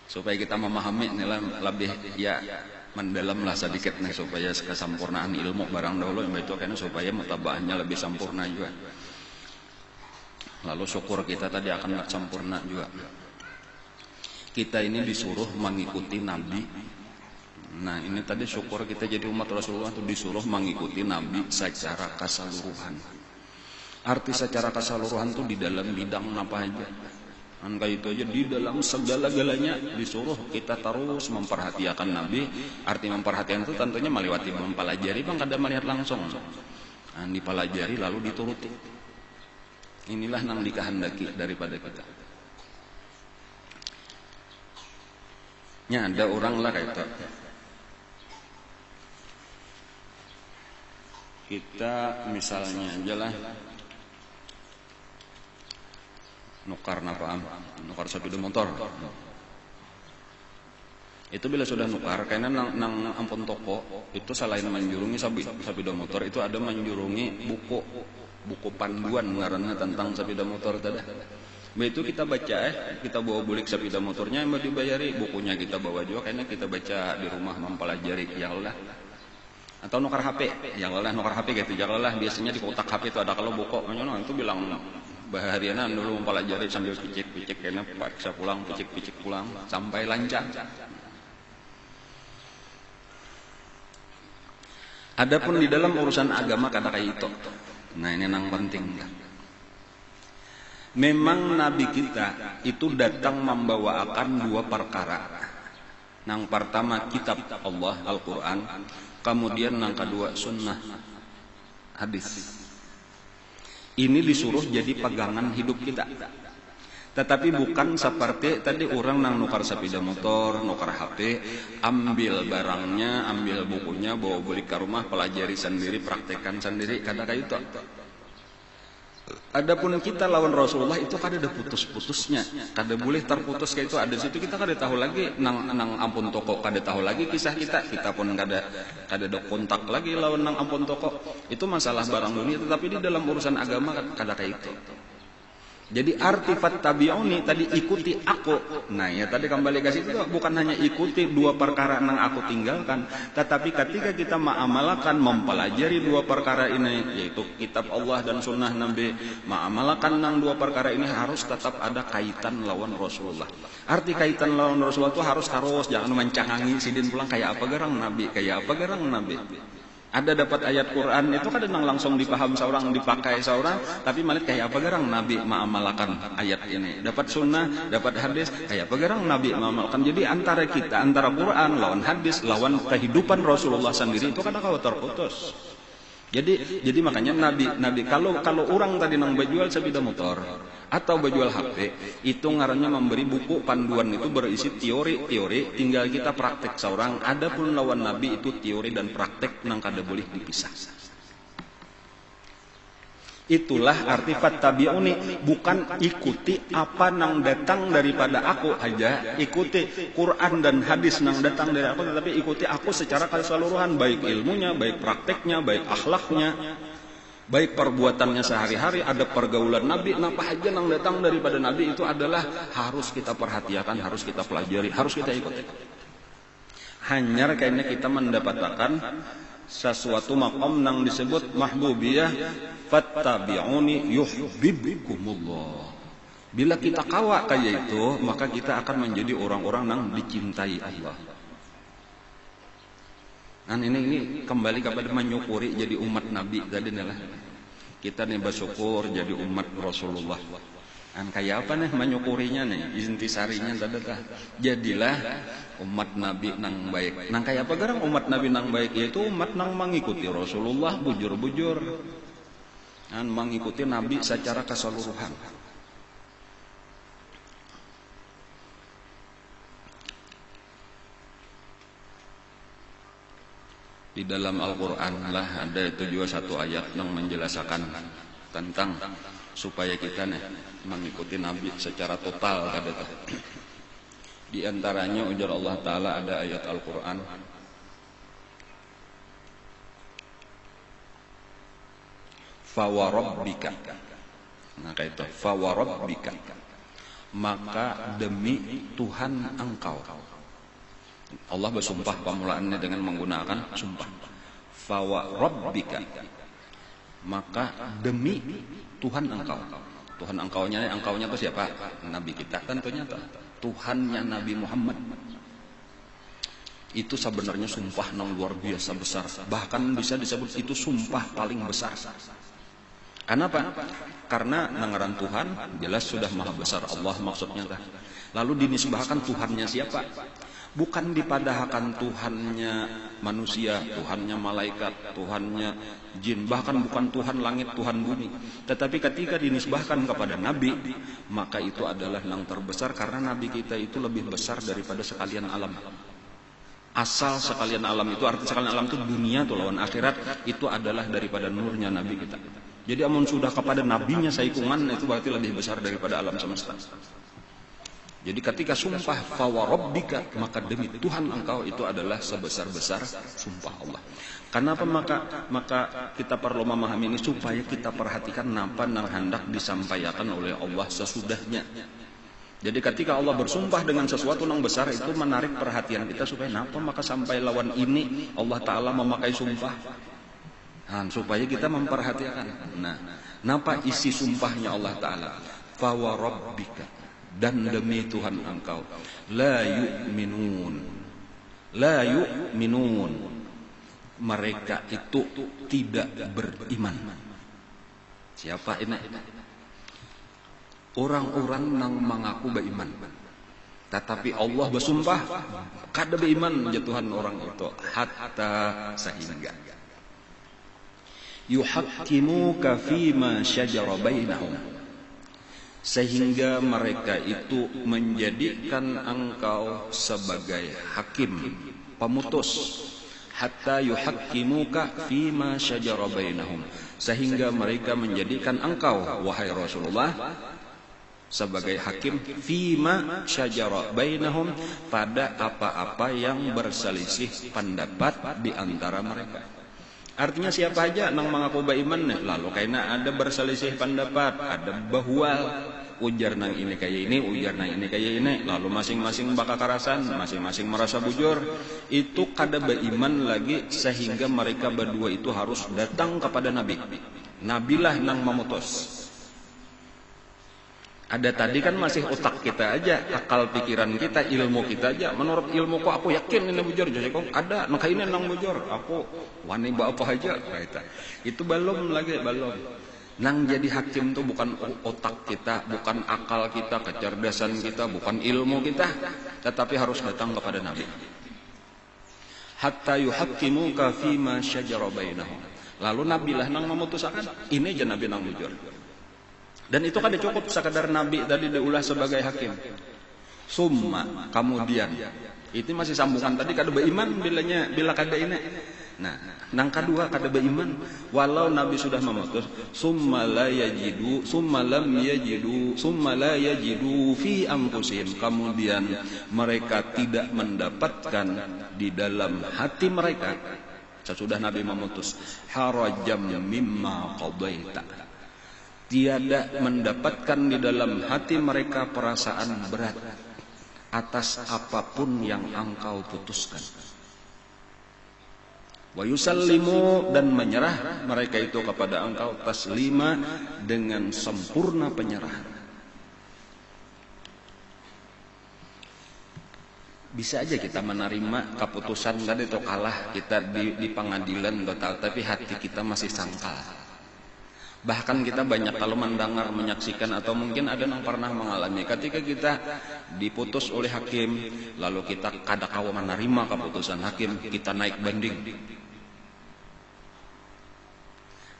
supaya kita memahami nilai lebih ya mendalam lah sedikit nih, supaya kesempurnaan ilmu barang dahulu yang itu karena supaya mutabaahnya lebih sempurna juga. Lalu syukur kita tadi akan gak sempurna juga. Kita ini disuruh mengikuti Nabi. Nah ini tadi syukur kita jadi umat Rasulullah itu disuruh mengikuti Nabi secara keseluruhan. Arti secara keseluruhan itu di dalam bidang apa aja. Angka itu aja di dalam segala-galanya disuruh kita terus memperhatikan Nabi. Arti memperhatikan itu tentunya melewati mempelajari, bang kada melihat langsung. Nah, dipelajari lalu dituruti. Inilah yang dikehendaki daripada kita. Ya ada orang lah kayak itu. Kita misalnya aja lah nukar sepeda motor. Itu bila sudah nukar, karena nang ampun toko itu selain menjurungi sepeda motor itu ada menjurungi buku panduan ngaranna tentang sepeda motor tadi. Begitu kita baca kita bawa bulik sepeda motornya yang dibayari, bukunya kita bawa juga karena kita baca di rumah mempelajari ya Allah. Atau nukar HP, ya Allah nukar HP gitu, ya Allah biasanya di kotak HP itu ada kalau buku, itu bilang bahariana dulu mempelajari sambil picik-picik karena paksa pulang picik-picik pulang sampai lancar. Adapun di dalam urusan agama kata kayak itu. Nah ini yang penting. Memang Nabi kita itu datang membawakan dua perkara. Yang pertama kitab Allah Al-Quran, kemudian yang kedua sunnah hadis. Ini disuruh jadi pegangan hidup kita. Tetapi bukan seperti tadi orang nang nukar sepeda motor, nukar HP, ambil barangnya, ambil bukunya, bawa balik ke rumah, pelajari sendiri, praktekkan sendiri, kata kayak itu. Adapun kita lawan Rasulullah itu kada ada putus-putusnya, kada boleh terputus kayak itu. Ada situ kita kada tahu lagi nang ampun toko, kada tahu lagi kisah kita pun kada ada kontak lagi lawan nang ampun toko. Itu masalah barang dunia, tetapi di dalam urusan agama kada kayak itu. Jadi arti fattabi'uni tadi ikuti aku. Nah ya tadi kembali ke situ bukan hanya ikuti dua perkara yang aku tinggalkan, tetapi ketika kita mengamalkan mempelajari dua perkara ini, yaitu kitab Allah dan sunnah Nabi, mengamalkan nang dua perkara ini harus tetap ada kaitan lawan Rasulullah. Arti kaitan lawan Rasulullah itu harus jangan mencangangi sidin pulang kayak apa garang Nabi, kayak apa garang Nabi. Ada dapat ayat Quran itu kadang langsung dipaham seorang, dipakai seorang, tapi malah kayak apa garang Nabi mengamalkan ayat ini. Dapat sunnah, dapat hadis, kayak apa garang Nabi mengamalkan. Jadi antara kita, antara Quran lawan hadis, lawan kehidupan Rasulullah sendiri itu kadang terputus. Jadi makanya Nabi kalau orang tadi nang berjual sepeda motor atau berjual HP, itu ngarannya memberi buku panduan itu berisi teori, tinggal kita praktek seorang. Adapun lawan Nabi itu teori dan praktek nang kada boleh dipisah. Itulah arti fattabi'uni, bukan ikuti apa nang datang daripada aku aja, ikuti Quran dan hadis nang datang dari aku, tetapi ikuti aku secara keseluruhan, baik ilmunya, baik prakteknya, baik akhlaknya, baik perbuatannya sehari-hari, ada pergaulan Nabi, apa aja nang datang daripada Nabi itu adalah harus kita perhatikan, harus kita pelajari, harus kita ikuti. Hanya kayaknya kita mendapatkan sesuatu maqam nang disebut mahbubiyah, fattabi'uni yuhibbukumullah. Bila kita kawa kayak itu, maka kita akan menjadi orang-orang yang dicintai Allah. Nah ini kembali kepada menyukuri jadi umat Nabi tadi adalah kita nih bersyukur jadi umat Rasulullah. Kan kayak apa nih menyukurinya nih, intisarinya tadi jadilah umat Nabi nang baik. Nang kayak apa garang umat Nabi nang baik, yaitu umat nang mengikuti Rasulullah bujur-bujur, dan mengikuti Nabi secara keseluruhan. Di dalam Al-Quran lah ada itu juga satu ayat yang menjelaskan tentang supaya kita nih mengikuti Nabi secara total kada tuh. Di antaranya ujar Allah Ta'ala ada ayat Al-Quran fawarabbika. Nah kayak itu fawarabbika, maka demi Tuhan engkau. Allah bersumpah pemulaannya dengan menggunakan sumpah. Fawarabbika, maka demi Tuhan engkau. Tuhan engkaunya itu siapa? Nabi kita tentunya Tuhannya Nabi Muhammad. Itu sebenarnya sumpah yang luar biasa besar. Bahkan bisa disebut itu sumpah paling besar. Kenapa? Karena ngaran Tuhan jelas sudah maha besar Allah maksudnya. Lalu dinisbahkan Tuhannya siapa? Bukan dipadahkan Tuhannya manusia, Tuhannya malaikat, Tuhannya jin, bahkan bukan Tuhan langit, Tuhan bumi. Tetapi ketika dinisbahkan kepada Nabi, maka itu adalah yang terbesar karena Nabi kita itu lebih besar daripada sekalian alam. Asal sekalian alam itu, arti sekalian alam itu dunia tuh lawan akhirat, itu adalah daripada nurnya Nabi kita. Jadi amun sudah kepada nabinya saikungan, itu berarti lebih besar daripada alam semesta. Jadi ketika sumpah fawarabbika, maka demi Tuhan engkau, itu adalah sebesar-besar sumpah Allah. Kenapa maka kita perlu memahami ini supaya kita perhatikan apa yang hendak disampaikan oleh Allah sesudahnya. Jadi ketika Allah bersumpah dengan sesuatu yang besar, itu menarik perhatian kita supaya napa maka sampai lawan ini Allah Ta'ala memakai sumpah. Nah, supaya kita memperhatikan. Nah, napa isi sumpahnya Allah Ta'ala? Fawarabbika, dan demi Tuhan engkau, la yu'minun, mereka itu tidak beriman. Siapa ini? Orang-orang yang mengaku beriman, tetapi Allah bersumpah kada beriman Tuhan orang itu, hatta sehingga yuhaqqimuka fima syajara bainahum, sehingga mereka itu menjadikan engkau sebagai hakim, pemutus. Hatta yuhaqqimuka fima syajara bainahum, sehingga mereka menjadikan engkau wahai Rasulullah sebagai hakim fima syajara bainahum, pada apa-apa yang berselisih pendapat di antara mereka. Artinya siapa aja nang mengaku beriman, lalu karena ada berselisih pendapat, ada bahwal, ujar nang ini kayak ini, ujar nang ini kayak ini, lalu masing-masing bakal karasan, masing-masing merasa bujur, itu kada beriman lagi, sehingga mereka berdua itu harus datang kepada Nabi. Nabilah nang memutus. Ada tadi kan masih otak kita aja, akal pikiran kita, ilmu kita aja. Menurut ilmu kok aku yakin ini bujur, jadi kok ada, maka ini nang bujur. Aku wani bawa apa aja, itu belum lagi, belum. Nang jadi hakim itu bukan otak kita, bukan akal kita, kecerdasan kita, bukan ilmu kita, tetapi harus datang kepada Nabi. Hatta yuhaqqimuka fima syajara bainahum, Lalu Nabi lah nang memutuskan, ini aja Nabi nang bujur. Dan itu kan cukup sekadar Nabi tadi diulah sebagai hakim. Summa kemudian itu masih sambungan tadi kada beriman bila kada ini. Nah, nang kedua kada beriman walau Nabi sudah memutus summa la yajidu fi anfusihim, kemudian mereka tidak mendapatkan di dalam hati mereka sesudah Nabi memutus harajam mimma qadaita, tiada mendapatkan di dalam hati mereka perasaan berat atas apapun yang engkau putuskan. Wa yusallimu, dan menyerah mereka itu kepada engkau taslima, dengan sempurna penyerahan. Bisa aja kita menerima keputusan tadi itu kalah kita di pengadilan total, tapi hati kita masih sangkal. Bahkan kita banyak kalau mendengar, menyaksikan, atau mungkin ada yang pernah mengalami ketika kita diputus oleh hakim, lalu kita kada kawa menerima keputusan hakim, kita naik banding.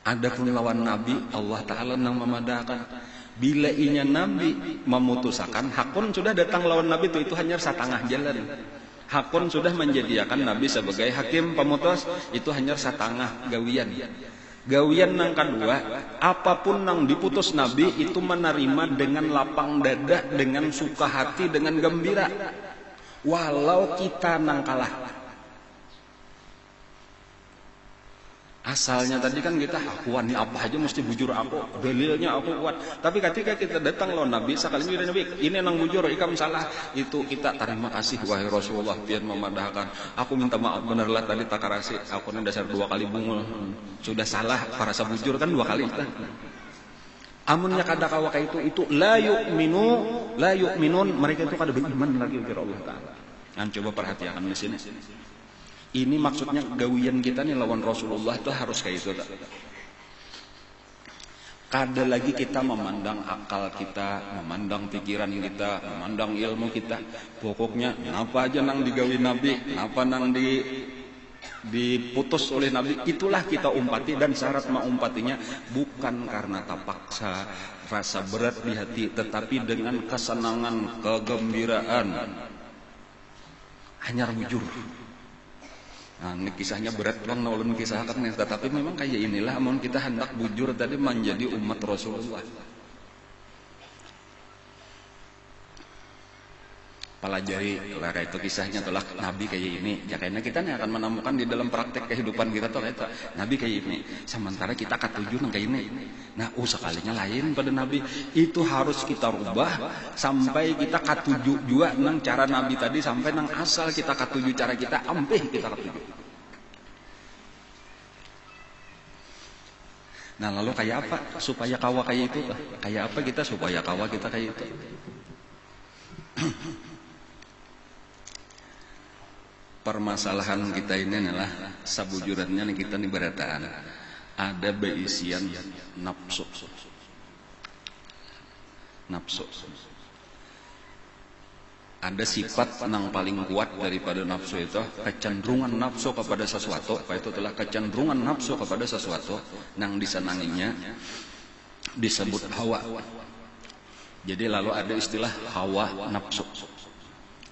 Adapun lawan Nabi, Allah Ta'ala yang memadahkan. Bila inya Nabi memutuskan, hakun sudah datang lawan Nabi itu hanya setengah jalan. Hakun sudah menjadikan Nabi sebagai hakim pemutus, itu hanya setengah gawian. Gawian nang kedua, apapun nang diputus Nabi itu menerima dengan lapang dada, dengan suka hati, dengan gembira. Walau kita nang kalah. Asalnya tadi kan kita akuan apa aja mesti bujur aku, dalilnya aku kuat. Tapi ketika kita datang lawan Nabi, sekali ini Nabi, ini nang bujur, ikam salah, itu kita terima kasih wahai Rasulullah, biar memadahkan. Aku minta maaf benerlah tadi takarasi, aku ini dasar 2 kali bungul. Sudah salah, parasa bujur kan 2 kali kita. Amunnya kada kawa itu la yu'minun, mereka itu kada beriman lagi kepada Allah Ta'ala. Nah, coba perhatikan di sini. Ini maksudnya gawian kita nih lawan Rasulullah itu harus kayak itu. Kada lagi kita memandang akal kita, memandang pikiran kita, memandang ilmu kita. Pokoknya kenapa aja nang digawi Nabi, kenapa nang diputus oleh Nabi, itulah kita umpati. Dan syarat mengumpatinya bukan karena terpaksa, rasa berat di hati, tetapi dengan kesenangan, kegembiraan. Hanya bujur. Nah, ini kisahnya berat bang, ulun kisahkan, tetapi memang kayak inilah amun kita hendak bujur tadi menjadi umat Rasulullah. Pelajari lara itu kisahnya telah Nabi kayak ini. Ya kayaknya kita nih akan menemukan di dalam praktek kehidupan kita tuh kayak Nabi kayak ini. Sementara kita katuju nang kayak ini. Nah, sekalinya lain pada Nabi. Itu harus kita rubah sampai kita katuju juga nang cara Nabi tadi, sampai nang asal kita katuju cara kita, ampih kita katuju. Nah, lalu kayak apa supaya kawa kayak itu? Kayak apa kita supaya kawa kita kayak itu? Permasalahan kita ini adalah sabujurannya nih kita nih berataan. Ada beisian nafsu. Ada sifat yang paling kuat daripada nafsu itu, kecenderungan nafsu kepada sesuatu. Itu telah kecenderungan nafsu kepada sesuatu yang disenanginya disebut hawa. Jadi lalu ada istilah hawa nafsu.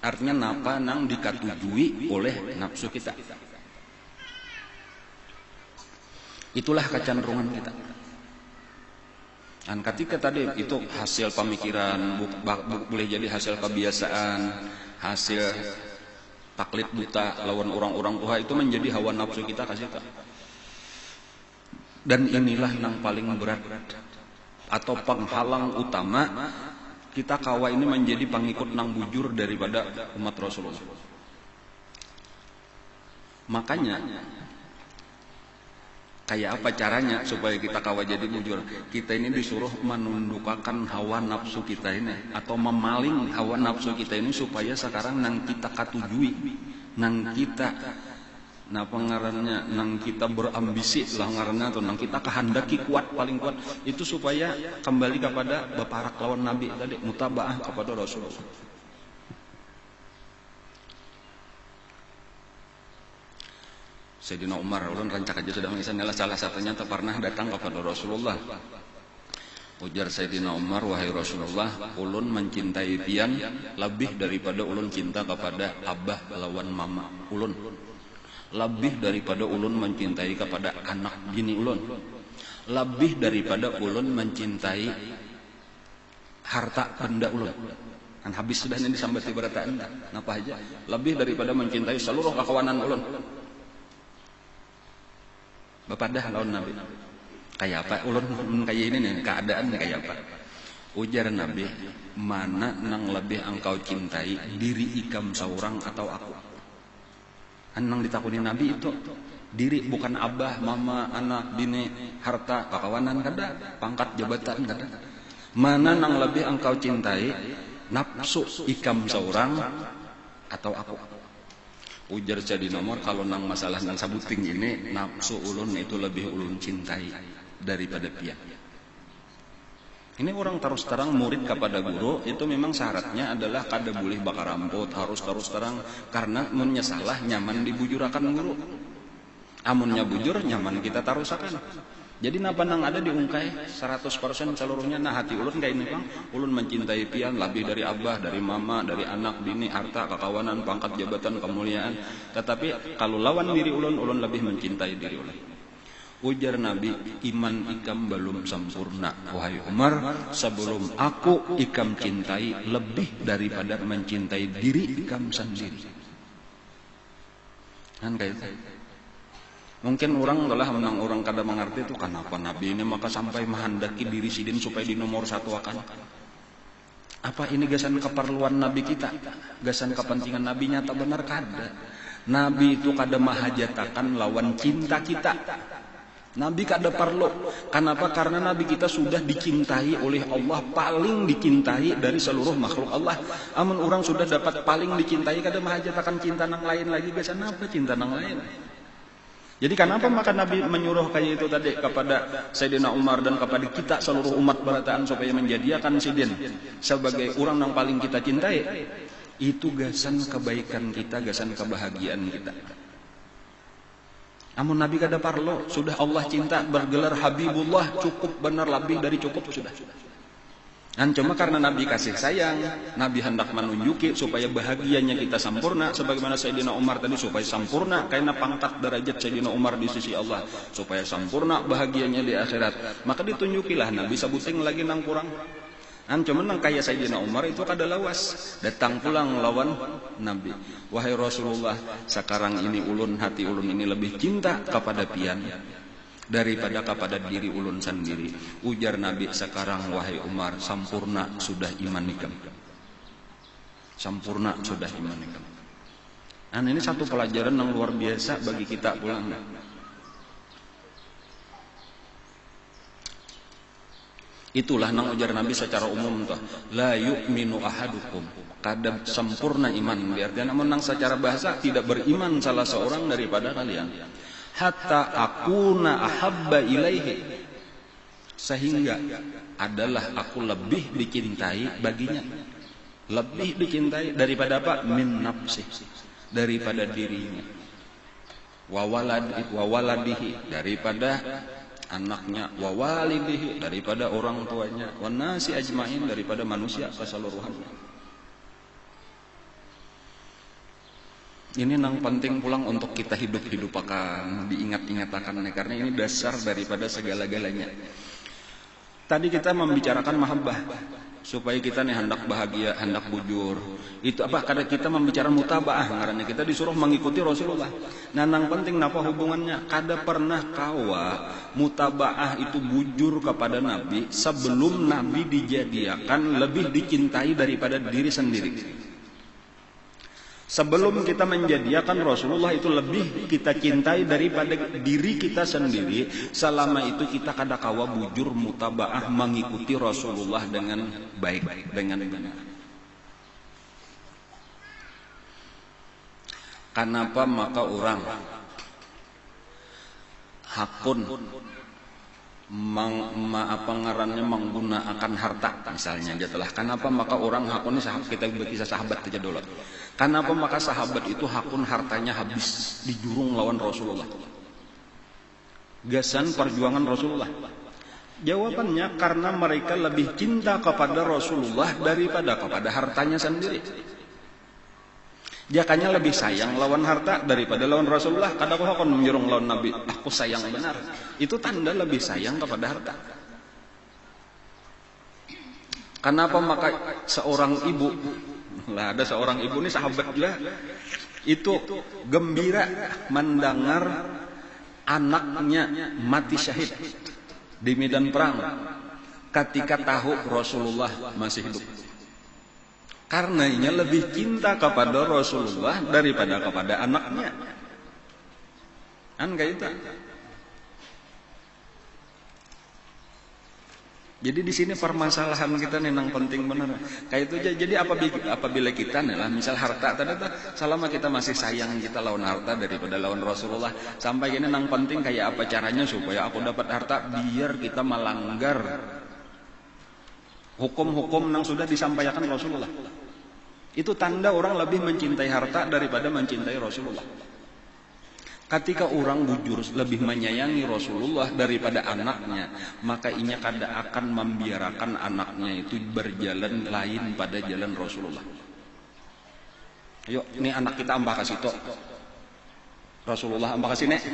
Artinya napa nang dikatujui oleh nafsu kita. Itulah kecenderungan kita. Dan ketika tadi itu hasil pemikiran, boleh jadi hasil kebiasaan, hasil taklid buta lawan orang-orang tua, itu menjadi hawa nafsu kita kasih tahu. Dan inilah yang paling berat atau penghalang utama kita kawa ini menjadi pengikut nang bujur daripada umat Rasulullah. Makanya kayak apa caranya supaya kita kawa jadi bujur? Kita ini disuruh menundukkan hawa nafsu kita ini, atau memaling hawa nafsu kita ini, supaya sekarang nang kita katujui, nang kita pengarannya, nang kita berambisi lah ngarannya, atau nang kita kehendaki kuat, paling kuat itu supaya kembali kepada beparak lawan Nabi tadi, mutabaah kepada Rasulullah. Sayyidina Umar ulun rancak aja sudah mengisah salah satunya pernah datang kepada Rasulullah. Ujar Sayyidina Umar, wahai Rasulullah, ulun mencintai pian lebih daripada ulun cinta kepada abah lawan mama ulun. Lebih daripada ulun mencintai kepada anak bini ulun. Lebih daripada ulun mencintai harta benda ulun. Kan habis sudah ini disambat ibarataan. Napa aja? Lebih daripada mencintai seluruh kakawanan ulun. Bapak dah lawan Nabi. Kayak apa? Ulun kayak ini nih, keadaan kayak apa? Ujar Nabi, mana nang lebih engkau cintai, diri ikam seorang atau aku? Nang ditakuni Nabi itu diri, bukan abah, mama, anak, bini, harta, kakawanan kada, pangkat jabatan kada. Mana nang lebih engkau cintai, nafsu ikam seorang atau aku? Ujar jadi nomor, kalau nang masalah nang sabuting ini, nafsu ulun itu lebih ulun cintai daripada pian. Ini orang terus terang murid kepada guru itu memang syaratnya adalah kada boleh bakar rambut, harus terus terang, karena munnya salah nyaman dibujurakan guru. Amunnya bujur nyaman kita tarusakan. Jadi napa nang ada diungkai 100% seluruhnya. Nah hati ulun kayak ini bang, ulun mencintai pian lebih dari abah, dari mama, dari anak, bini, harta, kakawanan, pangkat jabatan, kemuliaan. Tetapi kalau lawan diri ulun, ulun lebih mencintai diri ulun. Ujar Nabi, iman ikam belum sempurna. Wahai Umar, sebelum aku ikam cintai lebih daripada mencintai diri ikam sendiri. Kan kayak itu. Mungkin orang adalah menang orang kada mengerti itu kenapa Nabi ini maka sampai menghendaki diri sidin supaya di nomor satu akan. Apa ini gasan keperluan Nabi kita? Gasan kepentingan Nabi nyata benar kada. Nabi itu kada mahajatakan lawan cinta kita. Nabi kada perlu. Kenapa? Karena Nabi kita sudah dicintai oleh Allah, paling dicintai dari seluruh makhluk Allah. Amun orang sudah dapat paling dicintai, kada mahajatakan cinta nang lain lagi. Gasan apa cinta nang lain? Jadi kenapa maka Nabi menyuruh kayak itu tadi kepada Sayyidina Umar dan kepada kita seluruh umat berataan supaya menjadikan sidin sebagai orang yang paling kita cintai? Itu gasan kebaikan kita, gasan kebahagiaan kita. Namun Nabi kada parlo, sudah Allah cinta bergelar Habibullah, cukup benar lebih dari cukup sudah. Dan cuma karena Nabi kasih sayang, Nabi hendak menunjuki supaya bahagianya kita sempurna, sebagaimana Sayyidina Umar tadi supaya sempurna, karena pangkat derajat Sayyidina Umar di sisi Allah, supaya sempurna bahagianya di akhirat. Maka ditunjukilah Nabi sebuting lagi nang kurang. Dan cuma nang kaya Sayyidina Umar itu kada lawas, datang pulang lawan Nabi. Wahai Rasulullah, sekarang ini ulun, hati ulun ini lebih cinta kepada pian daripada kepada diri ulun sendiri. Ujar Nabi, sekarang wahai Umar, sempurna sudah iman ikam. Sempurna sudah iman ikam. Dan ini satu pelajaran yang luar biasa bagi kita pulang. Itulah nang ujar Nabi secara umum tuh, la yu'minu ahadukum, kada sempurna iman. Biarkan namun nang secara bahasa tidak beriman salah seorang daripada kalian. Hatta akuna ahabba ilaihi, sehingga adalah aku lebih dicintai baginya, lebih dicintai daripada apa? Min nafsi, daripada dirinya. Wa waladihi, daripada anaknya. Wa walidihi, daripada orang tuanya. Wa nasi ajmain, daripada manusia keseluruhannya. Ini nang penting pulang untuk kita hidup akan diingat-ingatakan, karena ini dasar daripada segala-galanya. Tadi kita membicarakan mahabbah supaya kita nih hendak bahagia, hendak bujur. Itu apa? Karena kita membicarakan mutabaah, karena kita disuruh mengikuti Rasulullah. Nah, nang penting napa hubungannya? Kada pernah kawa mutabaah itu bujur kepada Nabi sebelum Nabi dijadikan lebih dicintai daripada diri sendiri. Sebelum kita menjadikan Rasulullah itu lebih kita cintai daripada diri kita sendiri. Selama itu kita kada kawa bujur mutabaah mengikuti Rasulullah dengan baik, dengan benar. Kenapa maka orang hakun ngarannya menggunakan harta misalnya jatuhlah. Kenapa maka orang hakun ini kita bisa sahabat aja dulu. Kenapa maka sahabat itu hakun hartanya habis di jurung lawan Rasulullah? Gasan perjuangan Rasulullah. Jawabannya karena mereka lebih cinta kepada Rasulullah daripada kepada hartanya sendiri. Jakanya lebih sayang lawan harta daripada lawan Rasulullah. Kadang aku akan menjurung lawan Nabi. Aku sayang benar. Itu tanda lebih sayang kepada harta. Kenapa maka seorang ibu, lah ada seorang ibu ini sahabat juga, itu gembira mendengar anaknya mati syahid di medan perang ketika tahu Rasulullah masih hidup. Karenanya lebih cinta kepada Rasulullah daripada kepada anaknya. Kan kayak itu. Jadi di sini permasalahan kita nih nang penting bener. Kayak itu aja. Jadi apabila kita nih lah, misal harta tadi tuh, selama kita masih sayang kita lawan harta daripada lawan Rasulullah, sampai gini nang penting kayak apa caranya supaya aku dapat harta biar kita melanggar hukum-hukum yang sudah disampaikan Rasulullah. Itu tanda orang lebih mencintai harta daripada mencintai Rasulullah. Ketika orang bujur lebih menyayangi Rasulullah daripada anaknya, maka inya kada akan membiarkan anaknya itu berjalan lain pada jalan Rasulullah. Yuk, ini anak kita ambah kasih tok. Rasulullah ambah kasih nek.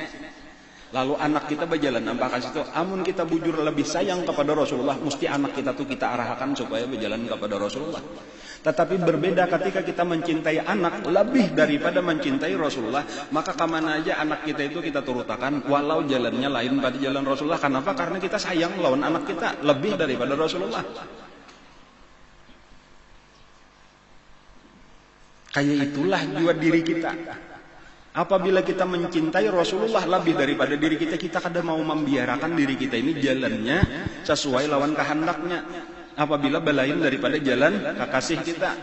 Lalu anak kita berjalan ambah kasih tok. Amun kita bujur lebih sayang kepada Rasulullah, mesti anak kita tuh kita arahkan supaya berjalan kepada Rasulullah. Tetapi berbeda ketika kita mencintai anak lebih daripada mencintai Rasulullah, maka kemana aja anak kita itu kita turutakan walau jalannya lain pada jalan Rasulullah. Kenapa? Karena kita sayang lawan anak kita lebih daripada Rasulullah. Kayak itulah jiwa diri kita. Apabila kita mencintai Rasulullah lebih daripada diri kita, kita kada mau membiarkan diri kita ini jalannya sesuai lawan kehendaknya. Apabila belain daripada jalan kekasih kita.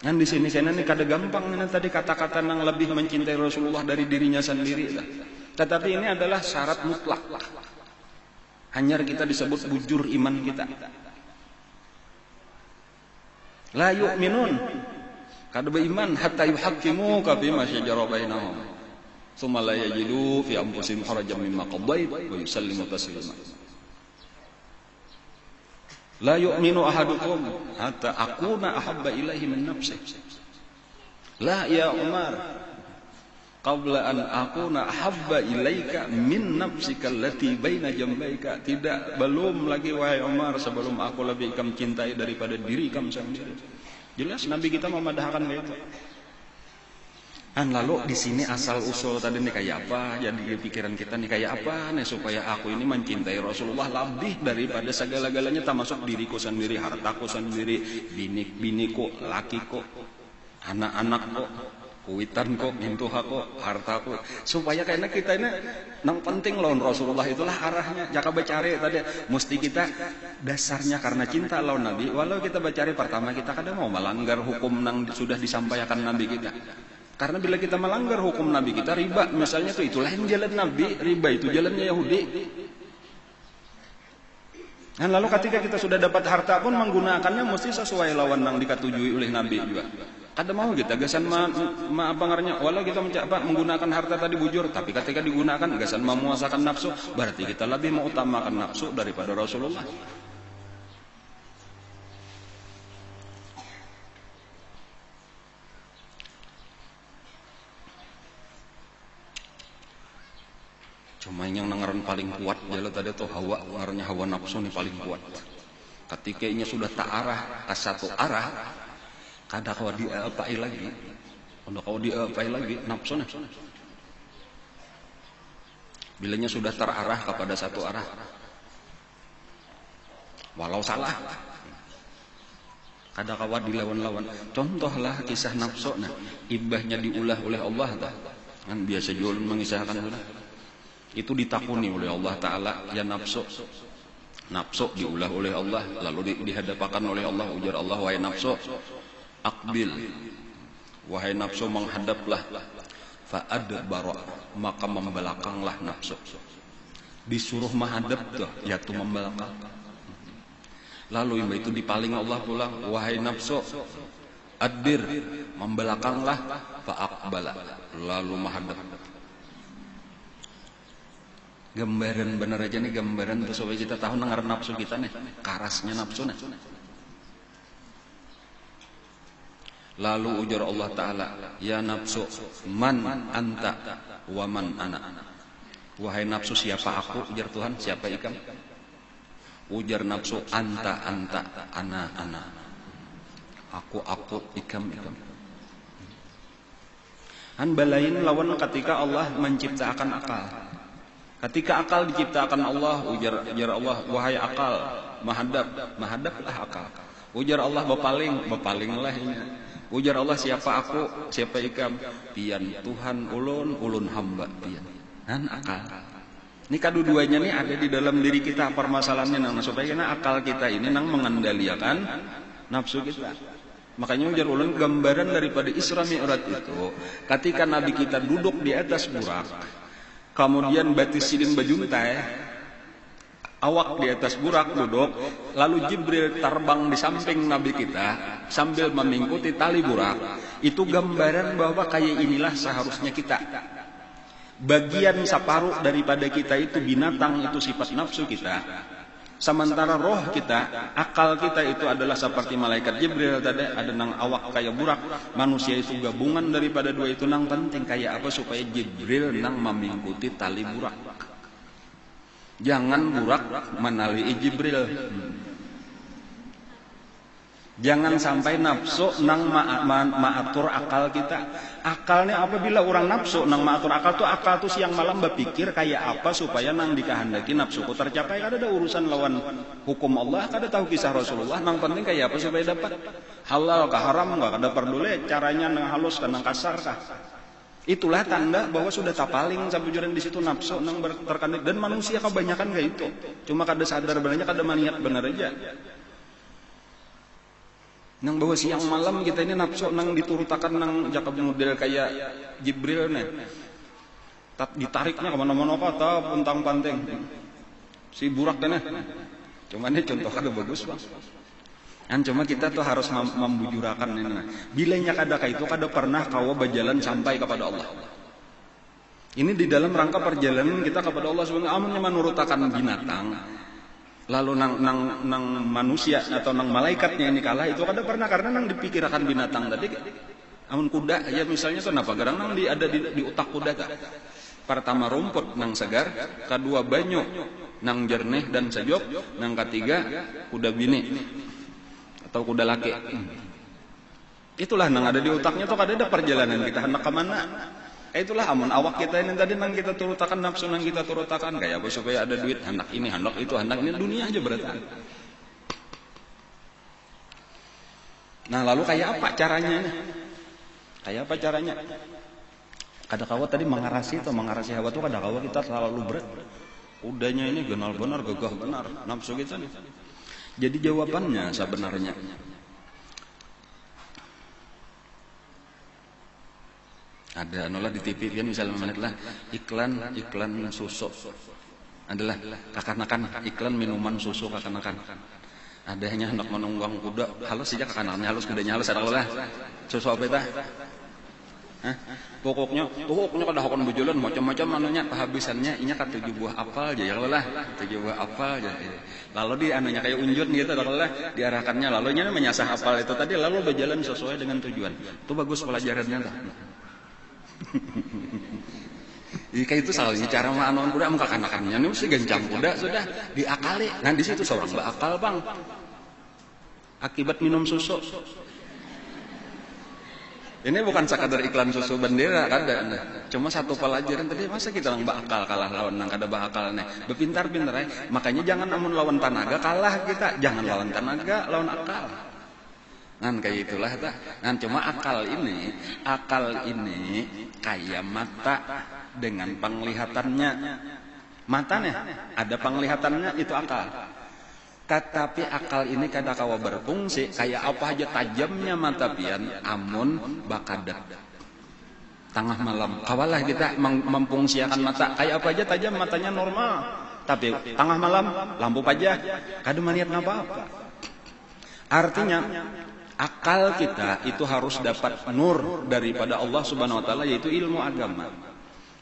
Kan di sini nih kada gampang nih tadi kata-kata yang lebih mencintai Rasulullah dari dirinya sendiri. Tetapi ini adalah syarat mutlak. Hanya kita disebut bujur iman kita. La yu'minun. Kada beriman hatta yuhaqqimu ka fi ma syajara bainahum. Tsumma la yajidu fi anfusihim harajan mimma qadait wa yusallimu taslima. La yu'minu ahadukum hatta akuna ahabba ilaihi min nafsi. La ya Umar, qabla an akuna ahabba ilaika min nafsika allati baina jambaika. Tidak, belum lagi wahai Umar sebelum aku lebih kamu cintai daripada diri kamu sendiri. Jelas Nabi kita memadahkan itu. Dan lalu di sini asal usul tadi nih kayak apa? Jadi pikiran kita nih kayak apa nih supaya aku ini mencintai Rasulullah lebih daripada segala-galanya, termasuk diriku sendiri, hartaku sendiri, biniku, lakiku, anak-anakku, kuitanku, mintuhaku, hartaku. Supaya kayaknya kita ini nang penting lawan Rasulullah, itulah arahnya. Jaka bacari tadi mesti kita dasarnya karena cinta lawan Nabi. Walau kita bacari pertama kita kadang mau melanggar hukum nang sudah disampaikan Nabi kita. Karena bila kita melanggar hukum Nabi kita, riba misalnya tuh itulah yang jalan Nabi, riba itu jalannya Yahudi. Dan lalu ketika kita sudah dapat harta pun menggunakannya mesti sesuai lawan yang dikatujui oleh Nabi juga. Kada mau kita gasan apa ngaranya, walau kita menggunakan harta tadi bujur, tapi ketika digunakan gasan memuasakan nafsu, berarti kita lebih mengutamakan nafsu daripada Rasulullah. Cuma yang ngaran paling kuat jalan tadi tuh hawa, ngarannya hawa nafsu nih paling kuat. Ketika ini sudah tak arah ke satu arah, kada kau diapai lagi, kada kau diapai lagi nafsu nih. Bilanya sudah terarah kepada satu arah, walau salah, kada kau dilawan-lawan. Contohlah kisah nafsu, nah ibahnya diulah oleh Allah, kan biasa jual mengisahkan itu ditakuni oleh Allah Ta'ala, ya nafsu diulah oleh Allah, lalu dihadapakan oleh Allah, ujar Allah, wahai nafsu akbil, wahai nafsu menghadaplah, fa'adbara, maka membelakanglah nafsu. Disuruh menghadap tuh, yaitu membelakang. Lalu itu dipaling Allah pulang, wahai nafsu adbir, membelakanglah, fa'aqbala, lalu menghadap. Gambaran bener aja nih, gambaran tuh supaya kita tahu nengar nafsu kita nih, karasnya nafsu nih. Lalu ujar Allah Ta'ala, ya nafsu, man anta wa man ana. Wahai nafsu, siapa aku? Ujar Tuhan. Siapa ikam? Ujar nafsu, anta, ana. Aku, ikam. Han balain lawan ketika Allah menciptakan akal. Ketika akal diciptakan Allah, ujar Allah, wahai akal, mahadaplah akal. Ujar Allah, bepalinglah ini. Ujar Allah, siapa aku, siapa ikam? Pian Tuhan ulun hamba pian. Dan akal. Ini kedua-duanya nih ada di dalam diri kita permasalahannya nang, supaya kena akal kita ini nang mengendalikan nafsu kita. Makanya ujar ulun gambaran daripada Isra Mi'raj itu, ketika Nabi kita duduk di atas burak, kemudian batis sidin bajuntai, awak di atas burak duduk, lalu Jibril terbang di samping Nabi kita sambil mengikuti tali burak. Itu gambaran bahwa kayak inilah seharusnya kita. Bagian separuh daripada kita itu binatang, itu sifat nafsu kita. Sementara roh kita, akal kita itu adalah seperti malaikat Jibril tadi, ada nang awak kayak burak. Manusia itu gabungan daripada dua itu nang penting kayak apa supaya Jibril nang mengikuti tali burak. Jangan burak menalui Jibril. Jangan sampai nafsu nang maatur akal kita. Akalnya apabila orang nafsu nang maatur akal tuh siang malam berpikir kayak apa supaya nang dikehendaki nafsuku tercapai. Kada ada urusan lawan hukum Allah, kada tahu kisah Rasulullah. Nang penting kayak apa supaya dapat halal kah haram enggak, kada peduli caranya nang halus kah nang kasar kah. Itulah tanda bahwa sudah tapaling sabujuran di situ nafsu nang terkandung. Dan manusia kebanyakan kayak itu. Cuma kada sadar benarnya, kada maniat benar aja. Nang bahwa siang malam kita ini nafsu nang diturutakan nang jakab model kayak Jibril nih. Ditariknya kemana-mana kata puntang panteng. Si burak nih. Cuma ini contoh kada bagus bang. Cuma kita tuh harus membujurakan ini. Bilanya kada kayak itu kada pernah kau berjalan sampai kepada Allah. Ini di dalam rangka perjalanan kita kepada Allah subhanahu wa ta'ala. Amunnya menurutakan binatang. Lalu nang manusia atau nang malaikatnya ini kalah, itu kada pernah, karena nang dipikirkan binatang tadi. Amun kuda ya misalnya kenapa garang nang ada di otak kuda tak? Pertama rumput nang segar, kedua banyu nang jernih dan sejuk, nang ketiga kuda bini atau kuda laki. Itulah nang ada di otaknya tuh kada ada perjalanan kita hendak ke mana. Itulah amun awak kita ini tadi nang kita turutakan nafsu nang kita turutakan kayak apa supaya ada duit, hendak ini, hendak itu, hendak ini, dunia aja berarti. Nah lalu kayak apa caranya? Kayak apa caranya? Kada kawa tadi mengarasi hawa tuh kada kawa kita selalu berat. Udahnya ini genal benar, gagah benar nafsu kita nih. Jadi jawabannya sebenarnya ada nolah di TV kan misalnya menit lah iklan susu adalah kakanakan, iklan minuman susu kakanakan. Adanya hendak menunggang kuda halus saja kakanakannya halus, kudanya halus, ada lah susu apa itu? Pokoknya kada hakon bujulan macam-macam anunya kehabisannya inya ka 7 buah apel aja ya lah, 7 buah apel aja. Lalu di anunya kayak unjun gitu lah diarahkannya, lalu nya menyasah apel itu tadi lalu berjalan sesuai dengan tujuan. Itu bagus pelajarannya tuh. Jika itu salahnya cara melawan kuda muka kanakannya nih mesti gancang kuda sudah diakali. Nah di situ seorang berakal bang. Akibat minum susu. Ini bukan sekadar iklan susu bendera kada. Cuma satu pelajaran tadi masa kita lang bakal kalah lawan nang kada bakal nih. Bepintar-pintar ya. Makanya jangan amun lawan tenaga kalah kita. Jangan lawan tenaga, lawan akal. Kan kayak itulah tak. Kan cuma akal ini kayak mata dengan penglihatannya. Matanya ada penglihatannya itu akal. Tetapi akal ini kada kawa berfungsi kayak apa aja tajamnya mata pian amun bakadat. Tengah malam kawalah kita memfungsiakan mata kayak apa aja tajam matanya normal. Tapi tengah malam lampu pajak kada maniat ngapa-apa. Artinya Akal kita itu harus dapat nur daripada Allah Subhanahu wa taala, yaitu ilmu agama.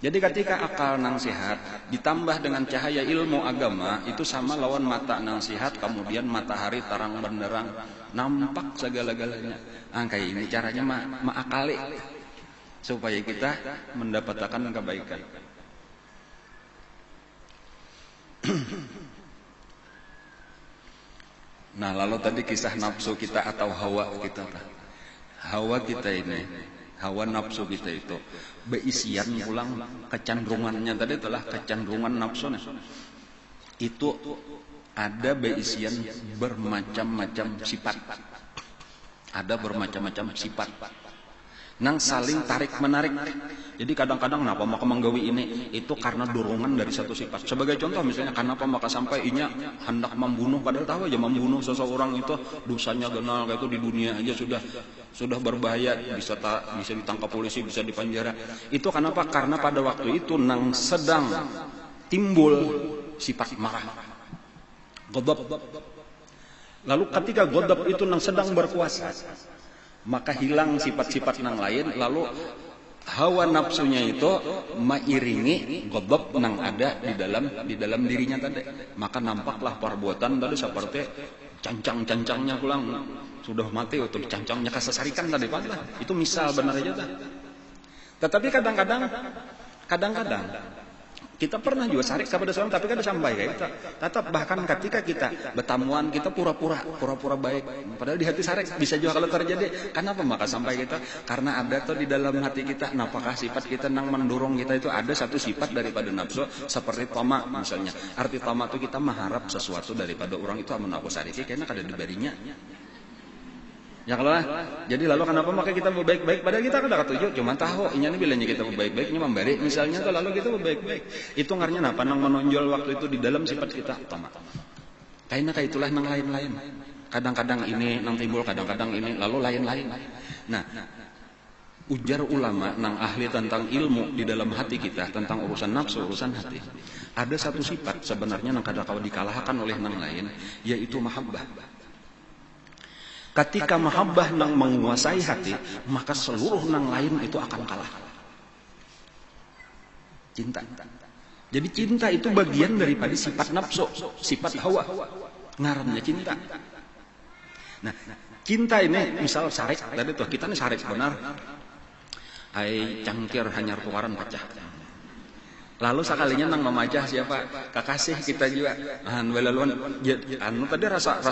Jadi ketika akal nang sehat ditambah dengan cahaya ilmu agama, itu sama lawan mata nang sehat kemudian matahari terang benderang, nampak segala-galanya. Kayak ini caranya akali supaya kita mendapatkan kebaikan. Nah, lalu tadi kisah nafsu kita atau hawa kita. Hawa kita ini, hawa nafsu kita itu beisian ulang kecenderungannya tadi telah kecenderungan nafsu. Itu ada beisian bermacam-macam sifat. Ada bermacam-macam sifat. Nang saling tarik-menarik. Jadi kadang-kadang kenapa maka menggawi ini? Itu karena dorongan dari satu sifat. Sebagai contoh misalnya, kenapa maka sampai inya hendak membunuh, padahal tahu aja membunuh seseorang itu dosanya genal, kayak itu di dunia aja sudah berbahaya, bisa ditangkap polisi, bisa dipenjara. Itu kenapa? Karena pada waktu itu nang sedang timbul sifat marah, ghadab. Lalu ketika ghadab itu nang sedang berkuasa, maka hilang sifat-sifat nang lain, lalu hawa nafsunya itu mairingi ghadab nang ada di dalam dirinya tadi. Maka nampaklah perbuatan tadi seperti cancang-cancangnya pulang sudah mati atau cancangnya kasasarikan tadi padahal. Itu misal benar aja tadi. Tetapi kadang-kadang kita pernah juga sarik kepada seorang tapi kan sampai kayak itu. Tetap bahkan ketika kita bertamuan kita pura-pura baik. Padahal di hati sarik bisa juga kalau terjadi. Kenapa maka sampai kita? Karena ada tuh di dalam hati kita. Apakah sifat kita nang mendorong kita itu ada satu sifat daripada nafsu seperti tamak misalnya. Arti tamak itu kita mengharap sesuatu daripada orang itu amun aku sariki karena kada diberinya. Ya kalau jadi lalu kenapa maka kita berbaik-baik padahal kita kada ketujuh cuma tahu ini bilangnya kita berbaik-baiknya memberi misalnya tuh lalu kita berbaik-baik itu ngarnya apa nang menonjol waktu itu di dalam sifat kita tamak. Kayaknya kayak itulah nang lain-lain. Kadang-kadang ini nang timbul, kadang-kadang ini lalu lain-lain. Nah, ujar ulama nang ahli tentang ilmu di dalam hati kita tentang urusan nafsu, urusan hati. Ada satu sifat sebenarnya nang kada kawa dikalahkan oleh nang lain, yaitu mahabbah. Ketika mahabbah nang menguasai hati, maka seluruh nang lain itu akan kalah. Cinta. Jadi cinta itu bagian daripada sifat nafsu, sifat hawa. Ngarannya cinta. Nah, cinta ini misal sarik tadi tuh kita nih sarik benar. Ai cangkir hanyar tukaran pecah. Lalu sekalinya nang memajah siapa? Kekasih kita juga. Anu tadi rasa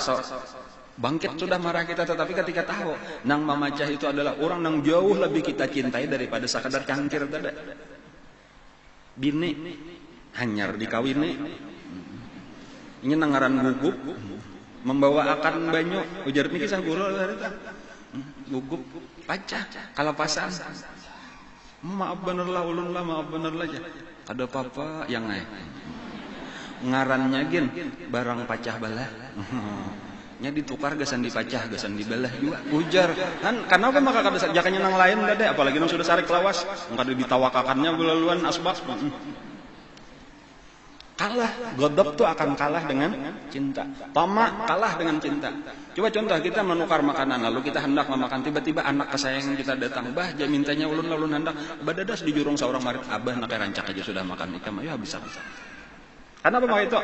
bangkit sudah marah kita, tetapi ketika tahu nang mamacah itu adalah orang nang jauh lebih kita cintai daripada sekadar cangkir tadi. Bini hanyar dikawini. Ini nangaran gugup membawa akan banyu ujar niki kisah guru gugup pacah kalapasan. Maaf bener lah ulun lah, maaf bener lah aja. Ada apa yang ngarannya gin barang pacah balah. Nya ditukar gasan dipacah gasan dibelah juga ujar kan kenapa maka kada jakanya nang lain enggak ada apalagi nang sudah sarik lawas kada ditawakakannya belaluan asbab kalah. Ghadab tuh akan kalah dengan cinta, tamak kalah dengan cinta. Coba contoh kita menukar makanan lalu kita hendak memakan, tiba-tiba anak kesayangan kita datang, bah dia mintanya ulun hendak badadas di jurung seorang marit, abah nak rancak aja sudah makan ikan ayo habis. Kenapa mau itu?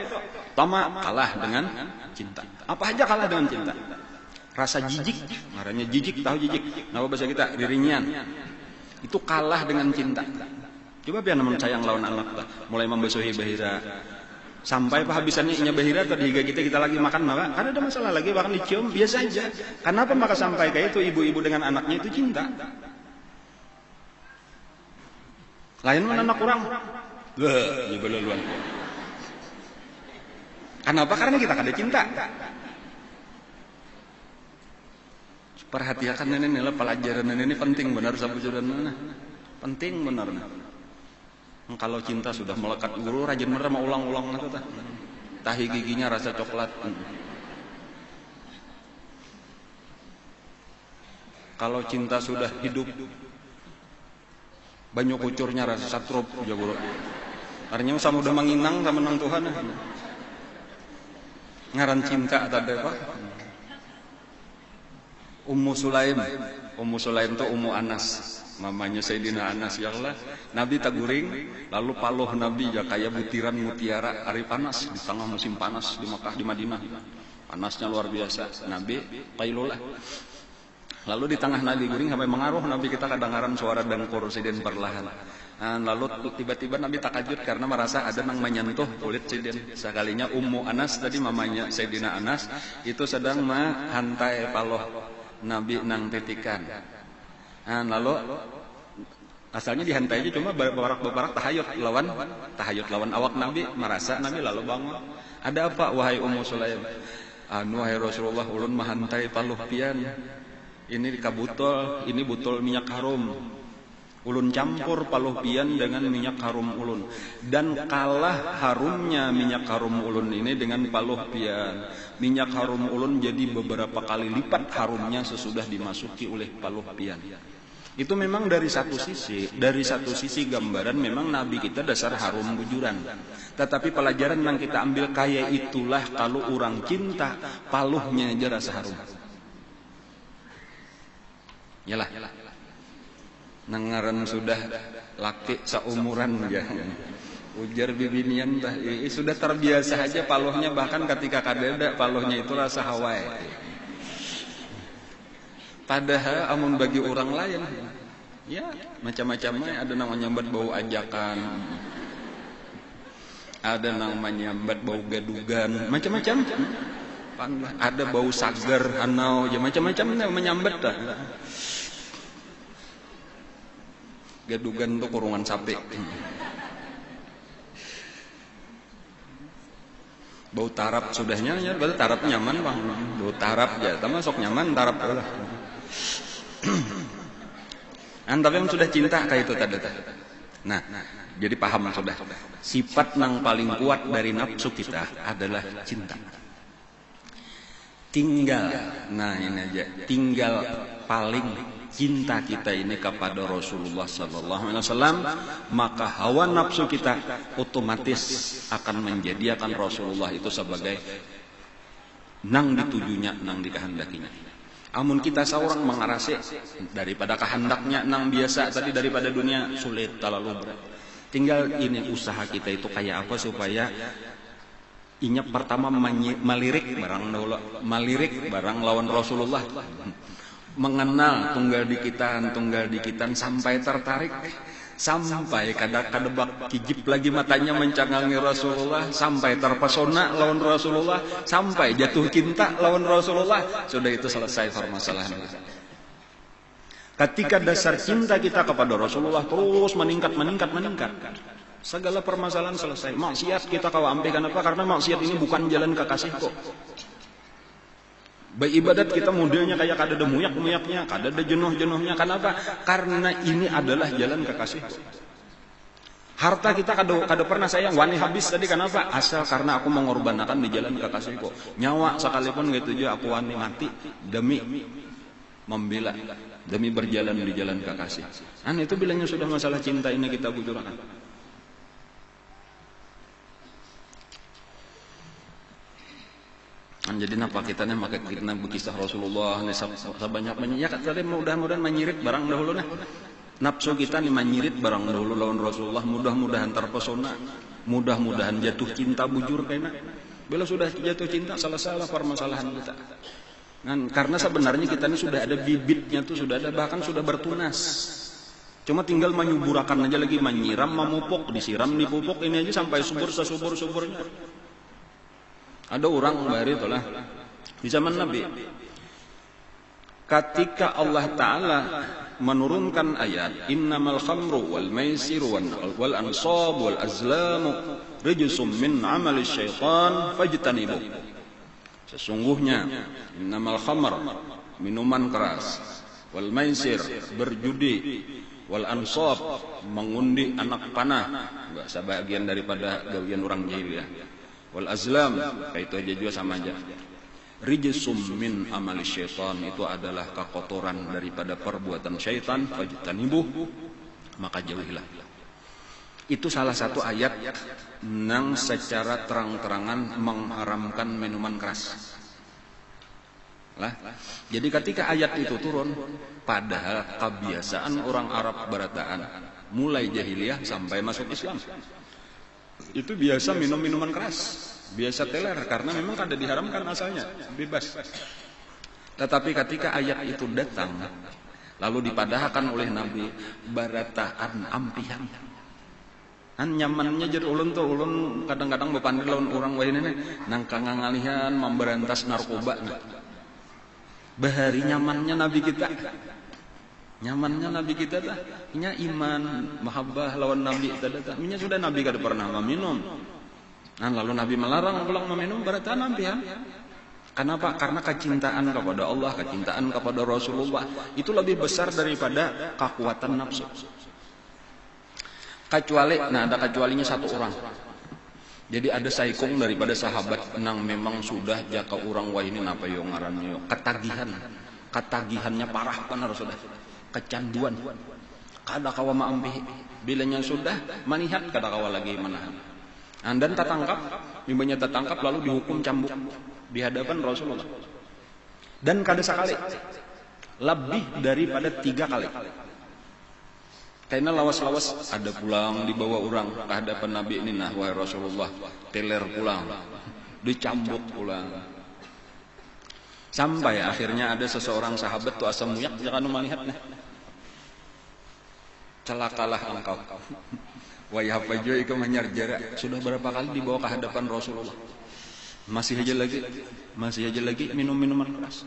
Tamak kalah dengan cinta. Apa aja kalah dengan cinta. Rasa jijik, marahnya jijik, tahu jijik. Nama bahasa kita diringian. Itu kalah dengan cinta. Coba biar namun sayang lawan anak lah. Mulai membasuhi bahira. Sampai habisannya inya bahira tadi kita lagi makan maka kan ada masalah lagi bahkan dicium biasa aja. Kenapa maka sampai kayak itu ibu-ibu dengan anaknya itu cinta. Lain mana anak kurang? Ya belaluan. Kenapa? Karena kita kada cinta. Perhatikan ini lah pelajaran ini penting benar sabujuran. Penting benar. Kalau cinta sudah melekat guru rajin bener mau ulang-ulang itu tah. Tahi giginya rasa coklat. Kalau cinta sudah hidup banyak kucurnya rasa satrup jago. Artinya sama udah menginang sama nang Tuhan. Ngaran cinta tadi apa? Ummu Sulaim tuh Ummu Anas, mamanya Sayyidina Anas. Ya Allah, Nabi taguring, lalu paloh Nabi ya kayak butiran mutiara, hari panas di tengah musim panas di Mekah, di Madinah. Panasnya luar biasa. Nabi qailulah. Lalu di tengah Nabi guring sampai mengaruh Nabi kita kadang-kadang suara dengkur siden perlahan. Lalu tiba-tiba Nabi takajud karena merasa ada nang menyentuh kulit siden. Sekalinya Ummu Anas tadi mamanya Sayyidina Anas itu sedang menghantai paloh Nabi nang titikan. Lalu asalnya dihantai aja cuma bebarak tahayut lawan awak Nabi, merasa Nabi lalu bangun. Ada apa wahai Ummu Sulaim? Wahai Rasulullah, ulun mahantai paloh pian. Ini kabutol, ini butol minyak harum. Ulun campur paloh pian dengan minyak harum ulun. Dan kalah harumnya minyak harum ulun ini dengan paloh pian. Minyak harum ulun jadi beberapa kali lipat harumnya sesudah dimasuki oleh paloh pian. Itu memang dari satu sisi gambaran memang Nabi kita dasar harum bujuran. Tetapi pelajaran yang kita ambil kayak itulah kalau orang cinta, paluhnya aja rasa harum. Yalah, nangaran sudah laki seumuran ya. Ujar bibinian dah, sudah terbiasa aja paluhnya, bahkan ketika kadeda paluhnya itu rasa Hawaii. Padahal amun bagi orang lain, ya macam-macamnya, ada namanya nyambat bau ajakan, ada namanya nyambat bau gadugan, macam-macam. Ada bau sagar, anau, ya macam-macam menyambat dah. Gadugan tuh kurungan sapi. Bau tarap sudahnya, ya berarti tarap nyaman bang. Bau tarap ya, termasuk nyaman tarap lah. Tapi yang sudah cinta kayak itu tadi. Nah, jadi paham sudah. Sifat yang paling kuat dari nafsu kita adalah cinta. Tinggal paling cinta kita ini kepada Rasulullah Sallallahu Alaihi Wasallam, maka hawa nafsu kita otomatis akan menjadikan Rasulullah itu sebagai nang ditujunya, nang dikehendakinya. Amun kita seorang mengarasi daripada kehendaknya nang biasa tadi, daripada dunia sulit, terlalu berat. Tinggal ini usaha kita itu kayak apa supaya inya pertama melirik barang lawan Rasulullah, mengenal tunggal dikitan sampai tertarik, sampai kadebak kijip lagi matanya mencangangi Rasulullah, sampai terpesona lawan Rasulullah, sampai jatuh cinta lawan Rasulullah. Sudah itu selesai permasalahan. Ketika dasar cinta kita kepada Rasulullah terus meningkat, segala permasalahan selesai. Maksiat kita kawampe, kenapa? Karena maksiat ini bukan jalan kekasih kok. Beribadat kita modelnya kayak kada ada muyak-muyaknya, kada ada jenuh-jenuhnya. Kenapa? Karena ini adalah jalan kekasih kok. Harta kita kada pernah sayang, wani habis tadi kenapa? Asal karena aku mengorbankan di jalan kekasih kok. Nyawa sekalipun gitu aja aku wani mati demi membela, demi berjalan di jalan kekasih. Itu bilangnya sudah masalah cinta ini kita bujurkan. Jadi napa kita nih maka kita berkisah Rasulullah nih sebanyak-banyaknya ya tadi mudah-mudahan menyirit barang dahulu nah. Nafsu kita nih menyirit barang dahulu lawan Rasulullah, mudah-mudahan terpesona, mudah-mudahan jatuh cinta bujur kena. Bila sudah jatuh cinta salah-salah permasalahan kita. Karena sebenarnya kita ini sudah ada bibitnya tuh, sudah ada, bahkan sudah bertunas. Cuma tinggal menyuburakan aja lagi, menyiram, memupuk, disiram, dipupuk ini aja sampai subur sesubur-suburnya. Ada orang baru itulah di zaman Nabi, ketika Allah Ta'ala menurunkan ayat innamal khamru wal maisiru wal ansab wal azlamu rijsum min amali syaitan fajtanibu. Sesungguhnya innamal khamr, minuman keras, wal maisir, berjudi, wal ansab, mengundi anak panah, bahasa bagian daripada gawian orang jahiliyah, wal azlam, kayak itu aja juga sama aja. Rijsum min amali syaitan, itu adalah kekotoran daripada perbuatan syaitan, fajtanibuh, maka jauhilah. Itu salah satu ayat yang secara terang-terangan mengharamkan minuman keras. lah. Jadi ketika ayat itu turun, padahal kebiasaan orang Arab barataan mulai jahiliyah sampai masuk Islam itu biasa minum minuman keras, biasa teler, karena memang kada diharamkan asalnya, bebas. Tetapi ketika ayat itu datang, lalu dipadahkan oleh Nabi, barataan ampihan. Nyamannya jadi ulun tuh, ulun kadang-kadang bepandai lawan orang wae nene nangka ngalihan memberantas narkoba. Bahari nyamannya Nabi kita. Nyamannya Nabi kita dah, nya iman, mahabbah lawan Nabi tadi. Nya sudah Nabi kada pernah meminum. Nah, lalu Nabi melarang pulang meminum barataan ampihan. Kenapa? Karena kecintaan kepada Allah, kecintaan kepada Rasulullah itu lebih besar daripada kekuatan nafsu. Kecuali, nah ada kecualinya satu orang. Jadi ada saikung daripada sahabat nang memang sudah jaka orang wah ini napa yo ngarannya yo ketagihannya parah benar sudah. Kecanduan, kada kawa maambi, bilanya sudah manihat kada kawa lagi menahan. Dan tertangkap, bimbanya tertangkap lalu dihukum cambuk di hadapan Rasulullah. Dan kada sekali, lebih daripada 3 kali. Karena lawas-lawas ada pulang dibawa orang ke hadapan Nabi ini, nah wahai Rasulullah, teler pulang, dicambuk pulang. Sampai akhirnya ada seseorang sahabat tuh asam muyak jangan melihatnya. Celakalah engkau. Wahai hafajo iku menyarjara. Sudah berapa kali dibawa ke hadapan Rasulullah. Masih aja lagi minum minuman keras.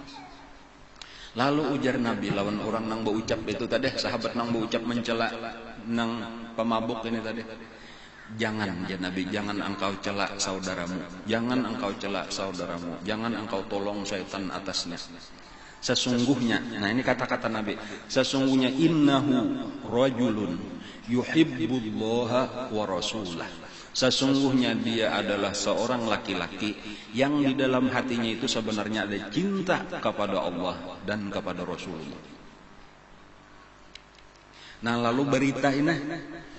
Lalu ujar Nabi lawan orang nang berucap itu tadi, sahabat nang berucap mencela nang pemabuk ini tadi. Jangan ya Nabi, jangan engkau celak saudaramu. Jangan engkau celak saudaramu. Jangan engkau tolong syaitan atasnya. Sesungguhnya, nah ini kata-kata Nabi, sesungguhnya innahu rajulun yuhibbullaha wa rasulah. Sesungguhnya dia adalah seorang laki-laki yang di dalam hatinya itu sebenarnya ada cinta kepada Allah dan kepada Rasulullah. Nah lalu berita ini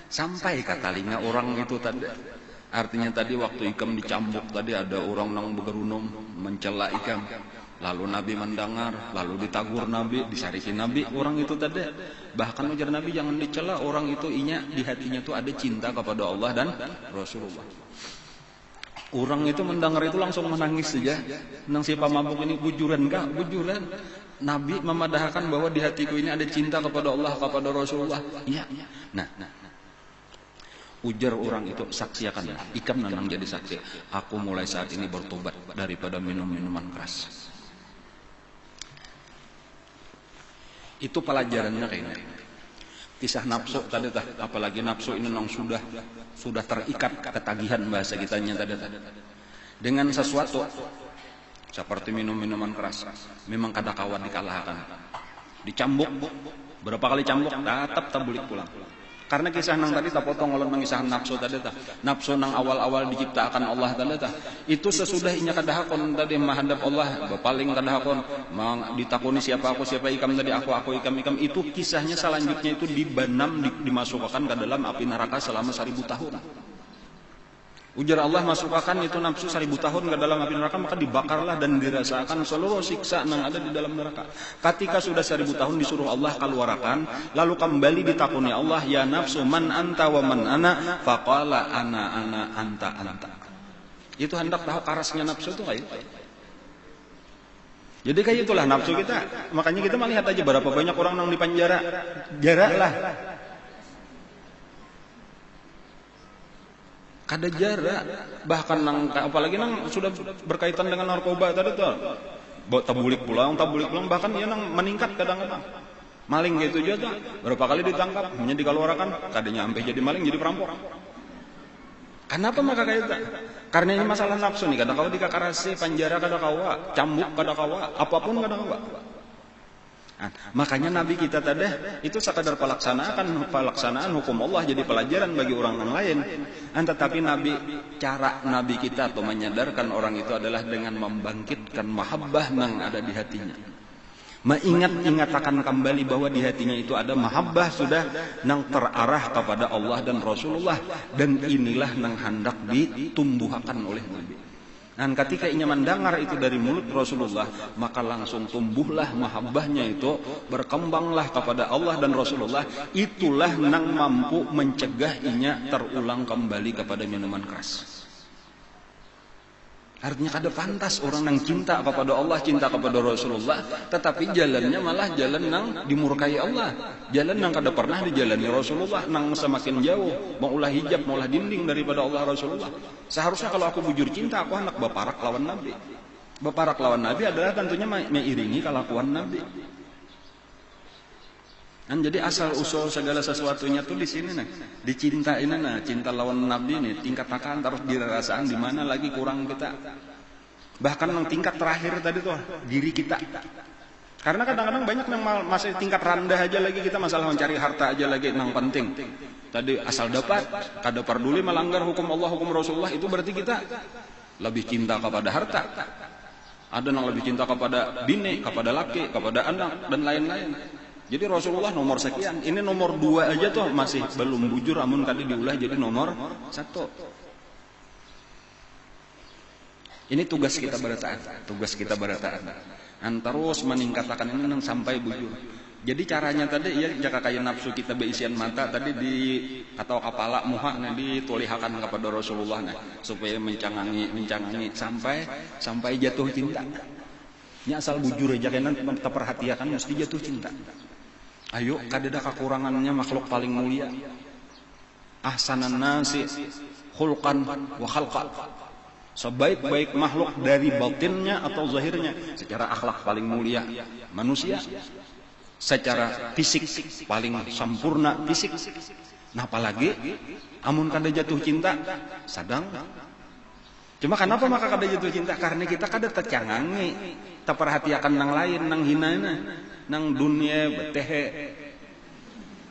sampai ke telinga orang itu tadi. Artinya tadi waktu Ikam dicambuk tadi ada orang nang begerunum mencela Ikam. Lalu Nabi mendengar, lalu ditagur Nabi, disarikin Nabi orang itu tadi. Bahkan ujar Nabi jangan dicela, orang itu inya di hatinya itu ada cinta kepada Allah dan Rasulullah. Orang itu mendengar itu langsung menangis saja. Nang si pemabuk ini bujuran kah? Bujuran. Nabi memadahkan bahwa di hatiku ini ada cinta kepada Allah, kepada Rasulullah. Iya. Nah. Ujar orang itu, saksiakan. Ikam nanang jadi saksi. Aku mulai saat ini bertobat daripada minum minuman keras. Itu pelajarannya kayaknya. Kisah nafsu tadi, apalagi nafsu ini nang sudah terikat ketagihan bahasa kitanya tadi. Dengan sesuatu seperti minum minuman keras, memang kada kawan dikalahkan. Dicambuk, berapa kali cambuk, tetap tabulik pulang. Karena kisah nang tadi tak potong oleh mengisah nafsu tadi tah. Nafsu nang awal-awal diciptakan Allah tadi tah. Itu sesudah inya kadahakon tadi menghadap Allah, paling kadahakon ditakuni siapa Ikam tadi aku Ikam. Itu kisahnya selanjutnya itu dibanam dimasukkan ke dalam api neraka selama 1000 tahun. Ujar Allah masukkan itu nafsu 1000 tahun ke dalam api neraka, maka dibakarlah dan dirasakan seluruh siksa yang ada di dalam neraka. Ketika sudah 1000 tahun disuruh Allah keluarkan, lalu kembali ditakuni Allah, ya nafsu man anta wa man ana, faqala ana anta. Itu hendak tahu karasnya nafsu itu kayak. Jadi kayak itulah nafsu kita. Makanya kita melihat aja berapa banyak orang yang di penjara. Jaraklah. Kada jarak, bahkan apalagi nang sudah berkaitan dengan narkoba tadi tuh, tabulik pulang, bahkan dia nang meningkat kadang-kadang. Maling gitu aja tuh, berapa kali ditangkap, hanya dikeluarkan, kadanya sampai jadi maling, jadi perampok. Kenapa maka kayak itu? Karena ini masalah nafsu nih, kada kawa dikakarasi, penjara kada kawa, cambuk kada kawa, apapun kada kawa. Nah, makanya Nabi kita tadi itu sekadar pelaksanaan hukum Allah jadi pelajaran bagi orang yang lain. Tetapi cara Nabi kita atau menyadarkan orang itu adalah dengan membangkitkan mahabbah yang ada di hatinya. Ingatakan kembali bahwa di hatinya itu ada mahabbah sudah yang terarah kepada Allah dan Rasulullah, dan inilah yang hendak ditumbuhkan oleh Nabi. Dan ketika ia mendengar itu dari mulut Rasulullah, maka langsung tumbuhlah mahabbahnya itu, berkembanglah kepada Allah dan Rasulullah. Itulah nang mampu mencegah inya terulang kembali kepada minuman keras. Artinya kada pantas orang nang cinta kepada Allah, cinta kepada Rasulullah, tetapi jalannya malah jalan nang dimurkai Allah. Jalan nang kada pernah dijalani Rasulullah, nang semakin jauh, maulah hijab, maulah dinding daripada Allah Rasulullah. Seharusnya kalau aku bujur cinta, aku hendak baparak lawan Nabi. Baparak lawan Nabi adalah tentunya meiringi kelakuan Nabi. Kan jadi asal usul segala sesuatunya tuh di sini nih, dicinta ini nah, cinta lawan Nabi nih, tingkat akan terus dirasaan di mana lagi kurang kita. Bahkan yang tingkat terakhir tadi tuh diri kita. Karena kadang-kadang banyak yang masih tingkat rendah aja lagi, kita masalah mencari harta aja lagi yang penting. Tadi asal dapat, kada peduli melanggar hukum Allah, hukum Rasulullah, itu berarti kita lebih cinta kepada harta. Ada yang lebih cinta kepada bini, kepada laki, kepada anak dan lain-lain. Jadi Rasulullah nomor sekian, ini nomor 2 aja tuh masih belum bujur, amun kali diulah jadi nomor 1. Ini tugas kita bertaat, tugas kita bertaat. Dan terus meningkatkan ini sampai bujur. Jadi caranya tadi ya jaka kaya nafsu kita beisian mata tadi di atau kepala muha nah ditulihakan kepada Rasulullah nah, supaya mencangangi sampai jatuh cinta. Ini asal bujur aja kan kita perhatikan mesti jatuh cinta. Ayo, kadeda kekurangannya makhluk paling mulia. Ahsanan nasi khulqan wa khalqa. Sebaik-baik makhluk dari batinnya atau zahirnya, secara akhlak paling mulia manusia. Secara fisik paling sempurna fisik. Nah, apalagi amun kada jatuh cinta sadang. Cuma kenapa maka kada jatuh cinta? Karena kita kada tercangangi, terperhatikan nang lain, nang hinana, nang dunia betehe.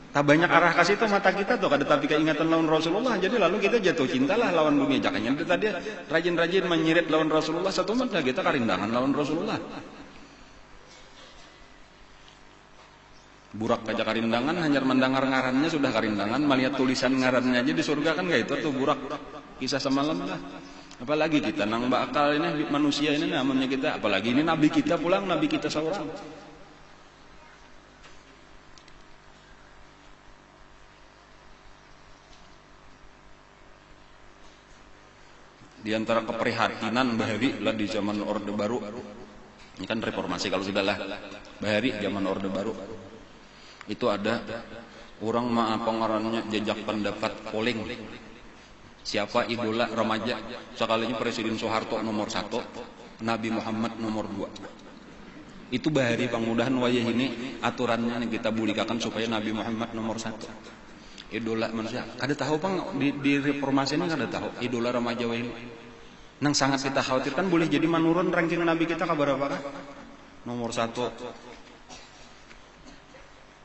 Tak banyak arah kasih itu mata kita tuh kada tapi keingatan lawan Rasulullah. Jadi lalu kita jatuh cintalah lawan dunia. Jakanya itu tadi rajin-rajin menyirit lawan Rasulullah, satu mata kita karindangan lawan Rasulullah. Burak kaja karindangan, hanya mendengar ngarannya sudah karindangan, melihat tulisan ngarannya aja di surga kan gak itu tuh burak. Kisah semalam lah. Apalagi kita nang bakal ini manusia ini namanya kita, apalagi ini nabi kita pulang, nabi kita seorang. Di antara keprihatinan Bahari lah di zaman Orde Baru. Ini kan reformasi kalau sudahlah. Bahari zaman Orde Baru. Itu ada orang pengarannya jejak pendapat polling. Siapa idola remaja? Sekalinya Presiden Soeharto nomor 1, Nabi Muhammad nomor 2. Itu Bahari Pangudahan wayah ini aturannya nih kita bulikakan supaya Nabi Muhammad nomor 1. Idola manusia. Kada tahu Pang di reformasi ini kada tahu idola remaja wayah ini. Nang sangat kita khawatirkan boleh jadi menurun ranking Nabi kita kabar apakah? Nomor 1.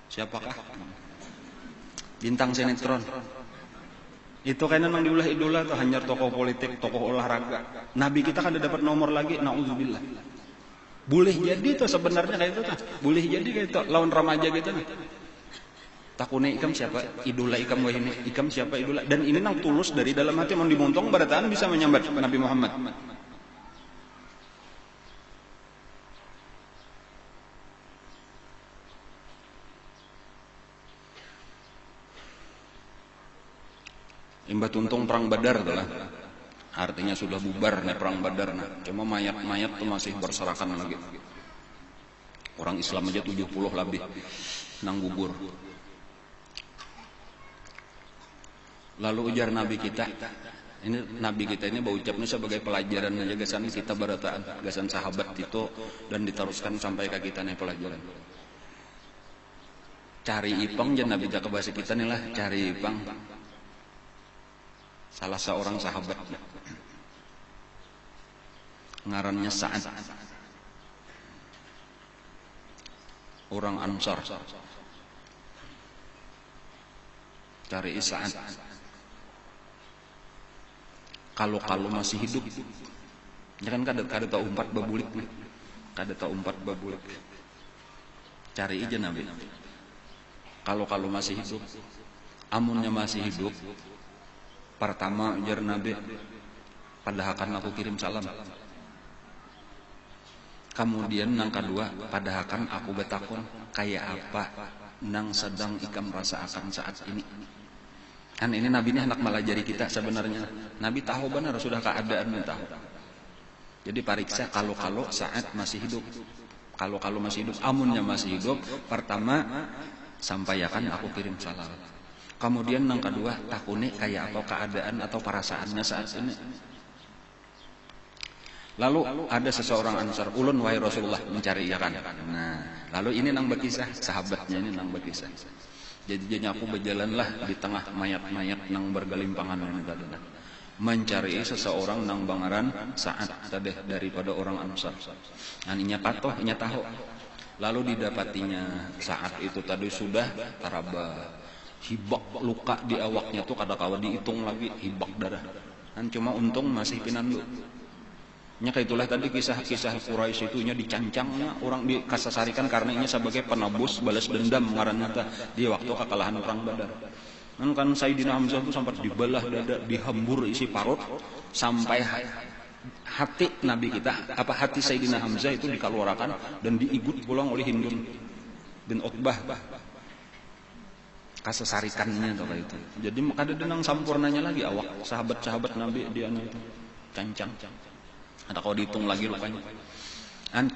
Siapakah? Bintang sinetron. Itu kayaknya nang diulah idola tuh hanya tokoh politik, tokoh olahraga. Nabi kita kada dapat nomor lagi, naudzubillah. Boleh jadi tuh sebenarnya kayak itu tuh. Boleh jadi kayak itu lawan remaja gitu nih. Takune ikam siapa? Idola ikam wah ini. Ikam siapa idola? Dan ini nang tulus dari dalam hati mau dimontong barataan bisa menyambat Nabi Muhammad. Imba tuntung perang Badar adalah artinya sudah bubar nih perang Badar nah. Cuma mayat-mayat tuh masih berserakan lagi. Orang Islam aja 70 lebih nang gugur. Lalu ujar Nabi kita, ini Nabi kita ini berucapnya sebagai pelajaran aja gasan kita barataan, gasan sahabat itu dan diteruskan sampai ke kita nih pelajaran. Cari ipang jan Nabi jaka bahasa kita nih lah, cari ipang. Salah seorang sahabat ngarannya Sa'ad, orang Ansar. Cari Sa'ad. Kalau masih hidup, ya kan kada tahu umpat babulik nih, kada tahu umpat babulik. Cari aja Nabi. Kalau masih hidup, amunnya masih hidup. Pertama ujar Nabi, padahal kan aku kirim salam. Kemudian nang kedua, padahal kan aku betakun kayak apa nang sedang ikam rasakan saat ini. Kan ini Nabi ini hendak melajari kita sebenarnya. Nabi tahu benar sudah keadaan tahu. Jadi pariksa kalau saat masih hidup. Kalau masih hidup, amunnya masih hidup, pertama sampaikan aku kirim salam. Kemudian nang kedua, takune kayak apa keadaan atau perasaannya saat ini. Lalu ada seseorang Ansar, ulun wahai Rasulullah mencari ya kan. Nah, lalu ini nang berkisah, sahabatnya ini nang berkisah. Jadi aku berjalanlah di tengah mayat-mayat nang bergelimpangan ini tadi. Mencari seseorang nang bangaran saat tadi daripada orang Ansar. Aninya patoh, inya tahu. Lalu didapatinya saat itu tadi sudah taraba hibak luka di awaknya tuh kada kawa dihitung lagi hibak darah. Dan cuma untung masih pinandu. Nya itulah tadi kisah-kisah Quraisy itunya dicancangnya orang dikasasarikan karena ini sebagai penebus balas dendam ngaranna di waktu kekalahan perang Badar. Kan Sayyidina Hamzah itu sampai dibelah dada, dihembur isi parut sampai hati Nabi kita, hati Sayyidina Hamzah itu dikeluarkan dan diigut pulang oleh Hindun bin Utbah. Kasasarikannya atau kayak itu. Jadi kada denang sampurnanya lagi awak sahabat-sahabat Nabi dia itu cancang. Ada kalau dihitung lagi lukanya.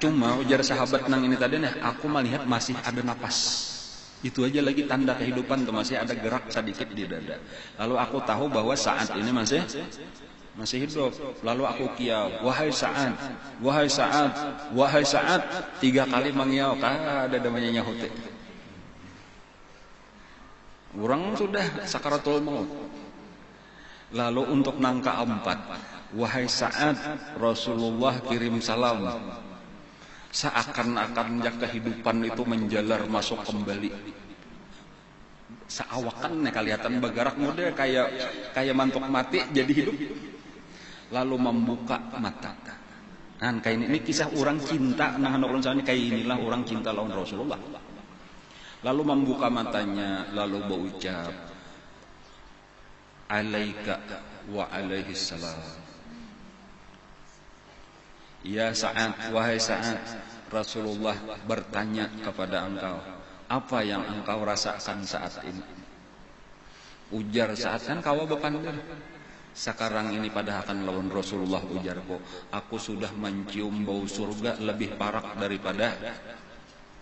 Cuma ujar sahabat nang ini tadi nih, aku melihat masih ada napas. Itu aja lagi tanda kehidupan tuh, masih ada gerak sedikit di dada. Lalu aku tahu bahwa saat ini masih hidup. Lalu aku kiau, wahai Sa'ad, wahai Sa'ad, wahai Sa'ad, 3 kali mengiau, ada namanya nyahuti. Orang sudah sakaratul maut. Lalu untuk nang keempat, wahai Sa'ad, Rasulullah kirim salam. Seakan-akan kehidupan itu menjalar masuk kembali. Seawakan kelihatan bergerak model kayak mantuk mati jadi hidup. Lalu membuka mata. Nah, kayak ini kisah orang cinta. Nah, orang sana kayak inilah orang cinta lawan Rasulullah. Lalu membuka matanya, lalu berucap, alaika wa alaihi salam. Ya Sa'ad, wahai Sa'ad, Rasulullah bertanya kepada engkau, apa yang engkau rasakan saat ini? Ujar Sa'ad, kan kau bepandir. Sekarang ini padahal akan lawan Rasulullah ujarku, aku sudah mencium bau surga lebih parak daripada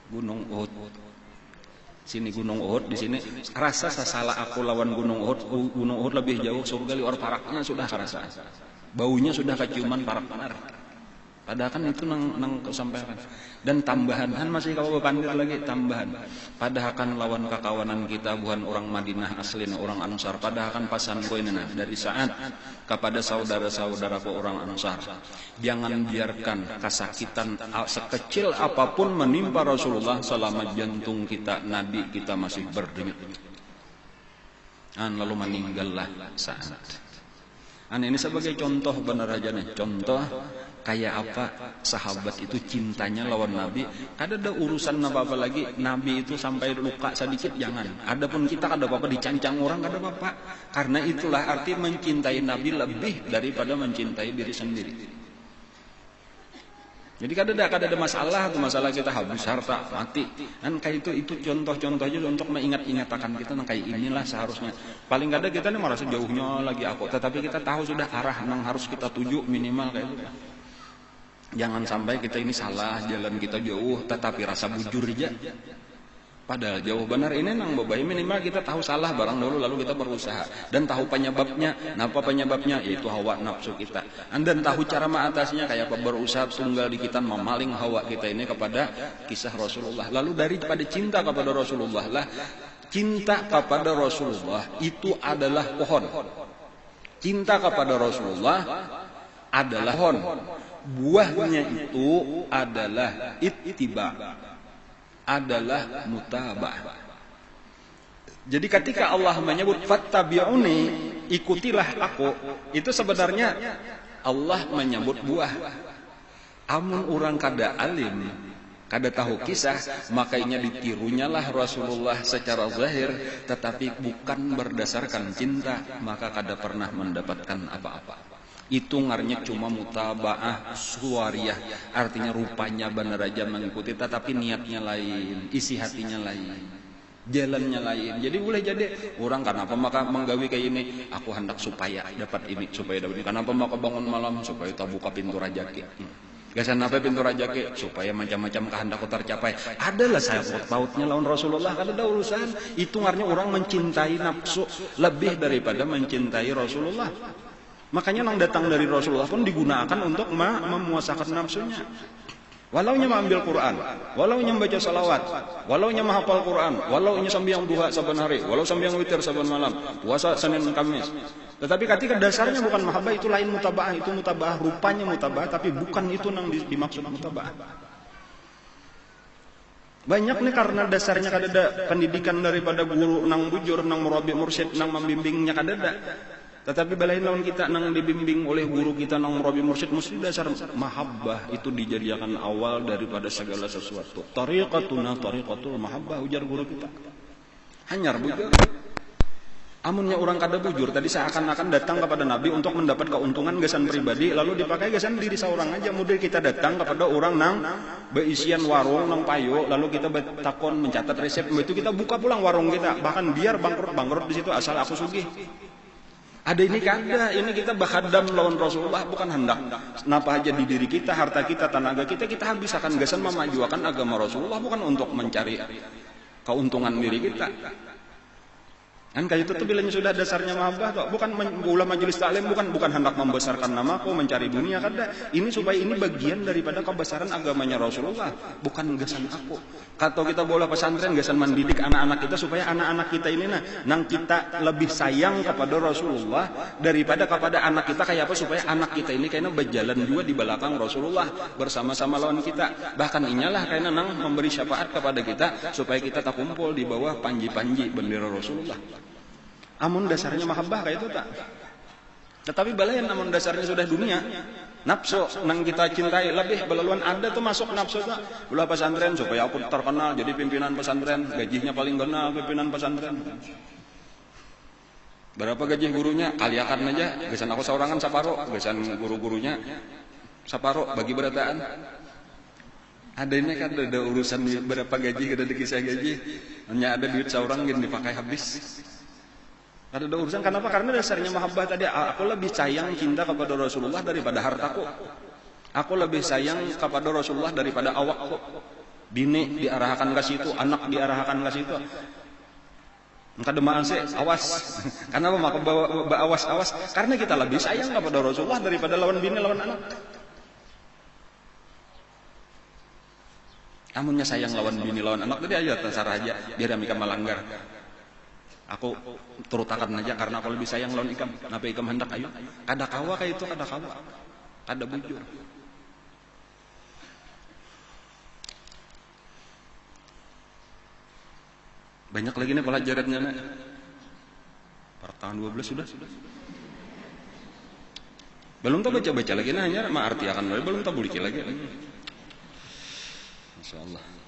gunung Uhud. Sini gunung Uhud, di sini rasa salah aku lawan gunung Uhud lebih jauh, surga liwar paraknya sudah kerasa. Baunya sudah keciuman parak benar. Padahal kan itu nang kesampaian. Dan tambahan kan masih kau berpandir lagi tambahan. Padahal kan lawan kekawanan kita bukan orang Madinah asli, orang Ansar. Padahal kan pasan ko ini dari Sa'ad kepada saudara-saudaraku orang Ansar. Jangan biarkan kesakitan sekecil apapun menimpa Rasulullah selama jantung kita, nadi kita masih berdenyut. Lalu meninggallah Sa'ad. Ini sebagai contoh benar aja nih, contoh kayak apa sahabat itu cintanya lawan Nabi. Kada ada urusan apa-apa lagi. Nabi itu sampai luka sedikit jangan. Adapun kita kada apa-apa dicancang orang kada apa-apa. Karena itulah arti mencintai Nabi lebih daripada mencintai diri sendiri. Jadi kada ada masalah tuh, masalah kita habis harta mati. Kan kayak itu contoh-contoh aja untuk mengingat-ingatakan kita kayak inilah seharusnya. Paling kada kita nih merasa jauhnya lagi aku, tetapi kita tahu sudah arah yang harus kita tuju minimal kayak itu. Jangan sampai kita ini salah, jalan kita jauh tetapi rasa bujur aja. Padahal jauh benar ini nang babai, minimal kita tahu salah barang dulu lalu kita berusaha dan tahu penyebabnya. Napa penyebabnya? Yaitu hawa nafsu kita. Dan tahu cara mengatasinya kayak apa, berusaha tunggal di kita memaling hawa kita ini kepada kisah Rasulullah. Lalu daripada cinta kepada Rasulullah lah, cinta kepada Rasulullah itu adalah pohon. Cinta kepada Rasulullah adalah pohon. Buahnya itu adalah ittiba, adalah mutabah. Jadi ketika Allah menyebut fattabi'uni, ikutilah aku, itu sebenarnya Allah menyebut buah. Amun orang kada alim, kada tahu kisah, makanya ditirunya lah Rasulullah secara zahir, tetapi bukan berdasarkan cinta, maka kada pernah mendapatkan apa-apa. Itu ngarnya cuma mutabaah suwariyah, artinya rupanya benar aja mengikuti, tetapi niatnya lain, isi hatinya lain, jalannya lain. Jadi boleh jadi orang kenapa maka menggawi kayak ini, aku hendak supaya dapat ini, supaya dapat ini. Kenapa maka bangun malam supaya tak buka pintu rajaki. Gasan apa pintu rajaki supaya macam-macam kehendakku tercapai. Adalah saya pautnya lawan Rasulullah, kada ada urusan. Itu ngarnya orang mencintai nafsu lebih daripada mencintai Rasulullah. Makanya yang datang dari Rasulullah pun digunakan untuk memuasakan nafsunya. Walau nya mengambil Quran, walau nya membaca salawat, walau nya menghafal Quran, walau nya sambiang duha saban hari, walau sambiang witir saban malam, puasa Senin Kamis. Tetapi ketika dasarnya bukan mahabbah, itu lain mutabaah, itu mutabaah rupanya mutabaah, tapi bukan itu yang dimaksud mutabaah. Banyak nih karena dasarnya kadada pendidikan daripada guru nang bujur, nang murabi mursyid, nang membimbingnya kadada. Tetapi balain lawan kita nang dibimbing oleh guru kita nang murabi mursyid, mesti dasar mahabbah itu dijadikan awal daripada segala sesuatu. Tariqatuna tariqatul mahabbah, ujar guru kita. Hanyar bujur. Amunnya orang kada bujur, tadi seakan-akan datang kepada Nabi untuk mendapat keuntungan gasan pribadi, lalu dipakai gasan diri seorang aja. Mudah kita datang kepada orang nang beisian warung nang payo, lalu kita takon mencatat resep, itu kita buka pulang warung kita, bahkan biar bangkrut di situ asal aku sugih. Ada ini kada, ini kita bakhadam lawan Rasulullah, bukan hendak napa aja di diri kita, harta kita, tenaga kita habiskan gasan memajukan agama Rasulullah, bukan untuk mencari keuntungan diri kita. Kan kayak itu tuh bilangnya sudah dasarnya mahabbah tuh, bukan ulama majelis taklim, bukan hendak membesarkan namaku, mencari dunia kada. Ini supaya ini bagian daripada kebesaran agamanya Rasulullah, bukan gasan aku. Atau kita bola pesantren gasan mendidik anak-anak kita supaya anak-anak kita ini nang kita lebih sayang kepada Rasulullah daripada kepada anak kita, kayak apa supaya anak kita ini kayaknya berjalan juga di belakang Rasulullah bersama-sama lawan kita. Bahkan inilah kayaknya nang memberi syafaat kepada kita supaya kita tak kumpul di bawah panji-panji bendera Rasulullah. Amun dasarnya mahabbah kayak itu tak. Tetapi balayan amun dasarnya sudah dunia, nafsu nang kita cintai lebih belaluan ada tuh masuk nafsu tak. Bola pesantren supaya aku terkenal jadi pimpinan pesantren, gajinya paling kenal pimpinan pesantren. Berapa gaji gurunya? Kaliakan aja, gasan aku seorangan saparo, gasan guru-gurunya saparo bagi berataan. Ada ini kan ada urusan berapa gaji, ada kisah gaji, hanya ada duit seorang yang dipakai habis. Ada urusan kenapa? Karena dasarnya mahabbah tadi, aku lebih sayang cinta kepada Rasulullah daripada hartaku. Aku lebih sayang kepada Rasulullah daripada awakku. Bini diarahkan ke situ, anak diarahkan ke situ. Maka demaan sih, awas. Kenapa maka bawa awas? Karena kita lebih sayang kepada Rasulullah daripada lawan bini, lawan anak. Amunnya sayang lawan bini, lawan anak tadi aja terserah aja, biar kami melanggar. Aku turutakan aja karena aku lebih sayang lawan ikam. Kenapa ikam hendak ayo? Kada kawa kayak itu, kada kawa. Kada bujur. Banyak lagi nih pelajarannya. Pertengahan 12 sudah. Belum tahu baca-baca lagi nah, hanya arti akan belum tahu buliki lagi. Masyaallah.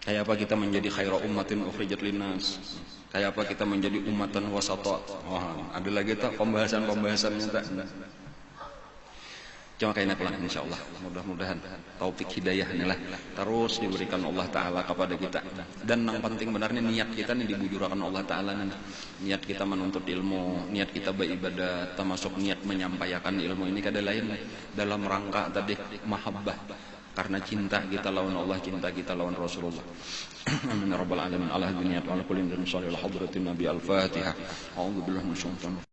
Kayak apa kita menjadi khairu ummatin ukhrijat linnas? Kayak apa kita menjadi ummatan wasata? Wah, ada lagi tak pembahasannya tak? Cuma kayaknya pelan insyaallah. Mudah-mudahan taufik hidayah inilah terus diberikan Allah Taala kepada kita. Dan yang penting benarnya niat kita nih dibujurkan Allah Taala nih. Niat kita menuntut ilmu, niat kita beribadah, termasuk niat menyampaikan ilmu ini kada lain dalam rangka tadi mahabbah. Karena cinta kita lawan Allah, cinta kita lawan Rasulullah. Amin ya rabbal alamin. Ala dunya wa ala kulli min salih al hadratin nabi al-Fatihah. A'udzu billahi minasyaitonir